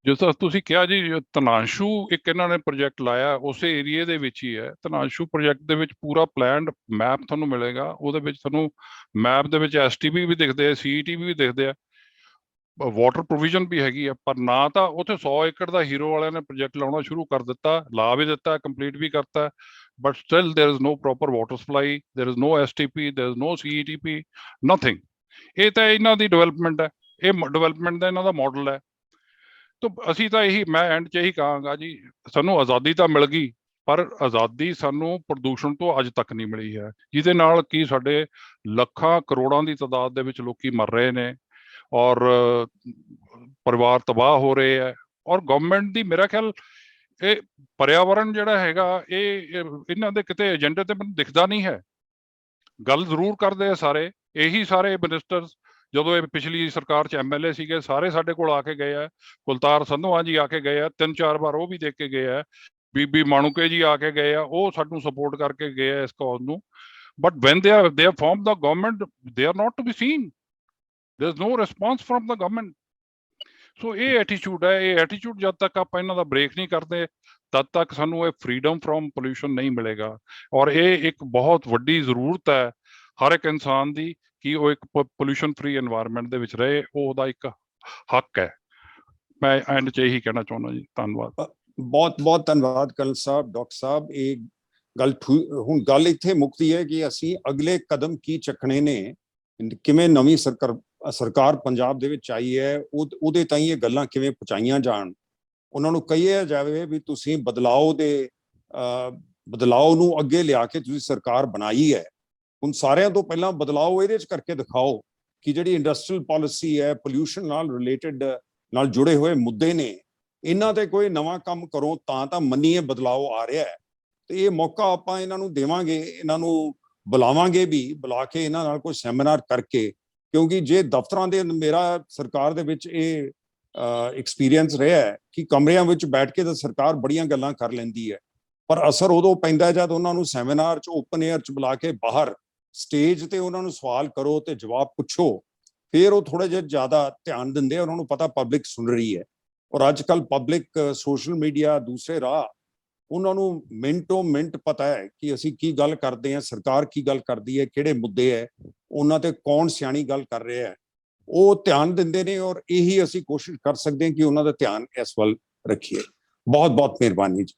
ਜਿਸ ਤਰ੍ਹਾਂ ਤੁਸੀਂ ਕਿਹਾ ਜੀ, ਧਨਾਂਸ਼ੂ ਇੱਕ ਇਹਨਾਂ ਨੇ ਪ੍ਰੋਜੈਕਟ ਲਾਇਆ, ਉਸੇ ਏਰੀਏ ਦੇ ਵਿੱਚ ਹੀ ਹੈ। ਧਨਾਂਸ਼ੂ ਪ੍ਰੋਜੈਕਟ ਦੇ ਵਿੱਚ ਪੂਰਾ ਪਲਾਨਡ ਮੈਪ ਤੁਹਾਨੂੰ ਮਿਲੇਗਾ। ਉਹਦੇ ਵਿੱਚ ਤੁਹਾਨੂੰ ਮੈਪ ਦੇ ਵਿੱਚ STP ਵੀ ਦਿਖਦੇ ਆ, CETP ਵੀ ਦਿਖਦੇ ਆ, ਵਾਟਰ ਪ੍ਰੋਵੀਜ਼ਨ ਵੀ ਹੈਗੀ ਆ। ਪਰ ਨਾ ਤਾਂ ਉੱਥੇ 100 ਏਕੜ ਦਾ ਹੀਰੋ ਵਾਲਿਆਂ ਨੇ ਪ੍ਰੋਜੈਕਟ ਲਾਉਣਾ ਸ਼ੁਰੂ ਕਰ ਦਿੱਤਾ, ਲਾ ਵੀ ਦਿੱਤਾ, ਕੰਪਲੀਟ ਵੀ ਕਰਤਾ, but still there is no proper water supply, there is no STP, there is no CETP, nothing. ਇਹ ਤਾਂ ਇਹਨਾਂ ਦੀ ਡਿਵੈਲਪਮੈਂਟ ਹੈ, ਇਹ ਡਿਵੈਲਪਮੈਂਟ ਦਾ ਇਹਨਾਂ ਦਾ ਮਾਡਲ ਹੈ। ਤਾਂ ਅਸੀਂ ਤਾਂ ਇਹੀ, ਮੈਂ ਐਂਡ 'ਚ ਇਹੀ ਕਹਾਂਗਾ ਜੀ, ਸਾਨੂੰ ਆਜ਼ਾਦੀ ਤਾਂ ਮਿਲ ਗਈ, ਪਰ ਆਜ਼ਾਦੀ ਸਾਨੂੰ ਪ੍ਰਦੂਸ਼ਣ ਤੋਂ ਅੱਜ ਤੱਕ ਨਹੀਂ ਮਿਲੀ ਹੈ, ਜਿਹਦੇ ਨਾਲ ਕਿ ਸਾਡੇ ਲੱਖਾਂ ਕਰੋੜਾਂ ਦੀ ਤਾਦਾਦ ਦੇ ਵਿੱਚ ਲੋਕੀ ਮਰ ਰਹੇ ਨੇ ਔਰ ਪਰਿਵਾਰ ਤਬਾਹ ਹੋ ਰਹੇ ਹੈ। ਔਰ ਗਵਰਨਮੈਂਟ ਦੀ, ਮੇਰਾ ਖਿਆਲ, ਇਹ ਪਰਿਆਵਰਣ ਜਿਹੜਾ ਹੈਗਾ, ਇਹ ਇਹਨਾਂ ਦੇ ਕਿਤੇ ਏਜੰਡੇ ਤੇ ਮੈਨੂੰ ਦਿਖਦਾ ਨਹੀਂ ਹੈ। ਗੱਲ ਜ਼ਰੂਰ ਕਰਦੇ ਆ ਸਾਰੇ, ਇਹੀ ਸਾਰੇ ਮਿਨਿਸਟਰਸ, ਜਦੋਂ ਇਹ ਪਿਛਲੀ ਸਰਕਾਰ 'ਚ MLA ਸੀਗੇ, ਸਾਰੇ ਸਾਡੇ ਕੋਲ ਆ ਕੇ ਗਏ ਆ। ਕੁਲਤਾਰ ਸੰਧਵਾ ਜੀ ਆ ਕੇ ਗਏ ਆ 3-4 ਵਾਰ, ਉਹ ਵੀ ਦੇਖ ਕੇ ਗਏ ਆ। ਬੀਬੀ ਮਾਣੂਕੇ ਜੀ ਆ ਕੇ ਗਏ ਆ, ਉਹ ਸਾਨੂੰ ਸਪੋਰਟ ਕਰਕੇ ਗਏ ਆ ਇਸ ਕਾਜ਼ ਨੂੰ। But van they have formed the government, they are not to be seen. There is no response from the government. ਸੋ ਇਹ ਐਟੀਟਿਊਡ ਹੈ। ਇਹ ਐਟੀਟਿਊਡ ਜਦ ਤੱਕ ਆਪਾਂ ਇਹਨਾਂ ਦਾ ਬ੍ਰੇਕ ਨਹੀਂ ਕਰਦੇ, ਤਦ ਤੱਕ ਸਾਨੂੰ ਇਹ ਫਰੀडम ਫਰੋਮ ਪੋਲਿਊਸ਼ਨ ਨਹੀਂ ਮਿਲੇਗਾ। ਔਰ ਇਹ ਇੱਕ ਬਹੁਤ ਵੱਡੀ ਜ਼ਰੂਰਤ ਹੈ ਹਰ ਇੱਕ ਇਨਸਾਨ ਦੀ ਕਿ ਉਹ ਇੱਕ ਪੋਲਿਊਸ਼ਨ ਫ੍ਰੀ এনवायरमेंट ਦੇ ਵਿੱਚ ਰਹੇ, ਉਹ ਉਹਦਾ ਇੱਕ ਹੱਕ ਹੈ। ਮੈਂ ਐਂਡ 'ਚ ਇਹੀ ਕਹਿਣਾ ਚਾਹੁੰਦਾ ਜੀ। ਧੰਨਵਾਦ। ਬਹੁਤ ਬਹੁਤ ਧੰਨਵਾਦ ਕੱਲ ਸਾਹਿਬ, ਡਾਕਟਰ ਸਾਹਿਬ। ਇਹ ਗੱਲ ਹੁਣ ਗੱਲ ਇੱਥੇ ਮੁੱਕਦੀ ਹੈ ਕਿ ਅਸੀਂ ਅਗਲੇ ਕਦਮ ਕੀ ਚੱਕਣੇ ਨੇ, ਕਿਵੇਂ ਨਵੀਂ ਸਰਕਾਰ ਪੰਜਾਬ ਦੇ ਵਿੱਚ ਆਈ ਹੈ, ਉਹਦੇ ਤਾਈਂ ਇਹ ਗੱਲਾਂ ਕਿਵੇਂ ਪਹੁੰਚਾਈਆਂ ਜਾਣ। ਉਹਨਾਂ ਨੂੰ ਕਹੀਆ ਜਾਵੇ ਵੀ ਤੁਸੀਂ ਬਦਲਾਓ ਨੂੰ ਅੱਗੇ ਲਿਆ ਕੇ ਤੁਸੀਂ ਸਰਕਾਰ ਬਣਾਈ ਹੈ, ਹੁਣ ਸਾਰਿਆਂ ਤੋਂ ਪਹਿਲਾਂ ਬਦਲਾਓ ਇਹਦੇ 'ਚ ਕਰਕੇ ਦਿਖਾਓ ਕਿ ਜਿਹੜੀ ਇੰਡਸਟਰੀਅਲ ਪਾਲਿਸੀ ਹੈ, ਪੋਲਿਊਸ਼ਨ ਨਾਲ ਰਿਲੇਟਡ ਨਾਲ ਜੁੜੇ ਹੋਏ ਮੁੱਦੇ ਨੇ, ਇਹਨਾਂ ਤੇ ਕੋਈ ਨਵਾਂ ਕੰਮ ਕਰੋ ਤਾਂ ਮੰਨੀਏ ਬਦਲਾਅ ਆ ਰਿਹਾ ਹੈ। ਤੇ ਇਹ ਮੌਕਾ ਆਪਾਂ ਇਹਨਾਂ ਨੂੰ ਦੇਵਾਂਗੇ, ਇਹਨਾਂ ਨੂੰ ਬੁਲਾਵਾਂਗੇ ਵੀ, ਬੁਲਾ ਕੇ ਇਹਨਾਂ ਨਾਲ ਕੋਈ ਸੈਮੀਨਾਰ ਕਰਕੇ, ਕਿਉਂਕਿ ਜੇ ਦਫ਼ਤਰਾਂ ਦੇ, ਮੇਰਾ ਸਰਕਾਰ ਦੇ ਵਿੱਚ ਇਹ ਐਕਸਪੀਰੀਅੰਸ ਰਿਹਾ ਹੈ ਕਿ ਕਮਰਿਆਂ ਵਿੱਚ ਬੈਠ ਕੇ ਤਾਂ ਸਰਕਾਰ ਬੜੀਆਂ ਗੱਲਾਂ ਕਰ ਲੈਂਦੀ ਹੈ, ਪਰ ਅਸਰ ਉਦੋਂ ਪੈਂਦਾ ਜਦ ਉਹਨਾਂ ਨੂੰ ਸੈਮੀਨਾਰ 'ਚ, ਓਪਨ ਏਅਰ 'ਚ ਬੁਲਾ ਕੇ ਬਾਹਰ ਸਟੇਜ ਤੇ ਉਹਨਾਂ ਨੂੰ ਸਵਾਲ ਕਰੋ ਤੇ ਜਵਾਬ ਪੁੱਛੋ, ਫਿਰ ਉਹ ਥੋੜਾ ਜਿਹਾ ਜ਼ਿਆਦਾ ਧਿਆਨ ਦਿੰਦੇ ਆ, ਉਹਨਾਂ ਨੂੰ ਪਤਾ ਪਬਲਿਕ ਸੁਣ ਰਹੀ ਹੈ। ਔਰ ਅੱਜ ਕੱਲ੍ਹ ਪਬਲਿਕ ਸੋਸ਼ਲ ਮੀਡੀਆ, ਦੂਸਰੇ ਰਾਹ, ਉਹਨਾਂ ਨੂੰ ਮਿੰਟੋ ਮਿੰਟ ਪਤਾ ਹੈ ਕਿ ਅਸੀਂ ਕੀ ਗੱਲ ਕਰਦੇ ਹਾਂ, ਸਰਕਾਰ ਕੀ ਗੱਲ ਕਰਦੀ ਹੈ, ਕਿਹੜੇ ਮੁੱਦੇ ਹੈ, ਉਹਨਾਂ ਤੇ ਕੌਣ ਸਿਆਣੀ ਗੱਲ ਕਰ ਰਿਹਾ ਹੈ, ਉਹ ਧਿਆਨ ਦਿੰਦੇ ਨੇ। ਔਰ ਇਹੀ ਅਸੀਂ ਕੋਸ਼ਿਸ਼ ਕਰ ਸਕਦੇ ਹਾਂ ਕਿ ਉਹਨਾਂ ਦਾ ਧਿਆਨ ਇਸ ਵੱਲ ਰੱਖੀਏ। ਬਹੁਤ ਬਹੁਤ ਮਿਹਰਬਾਨੀ ਜੀ।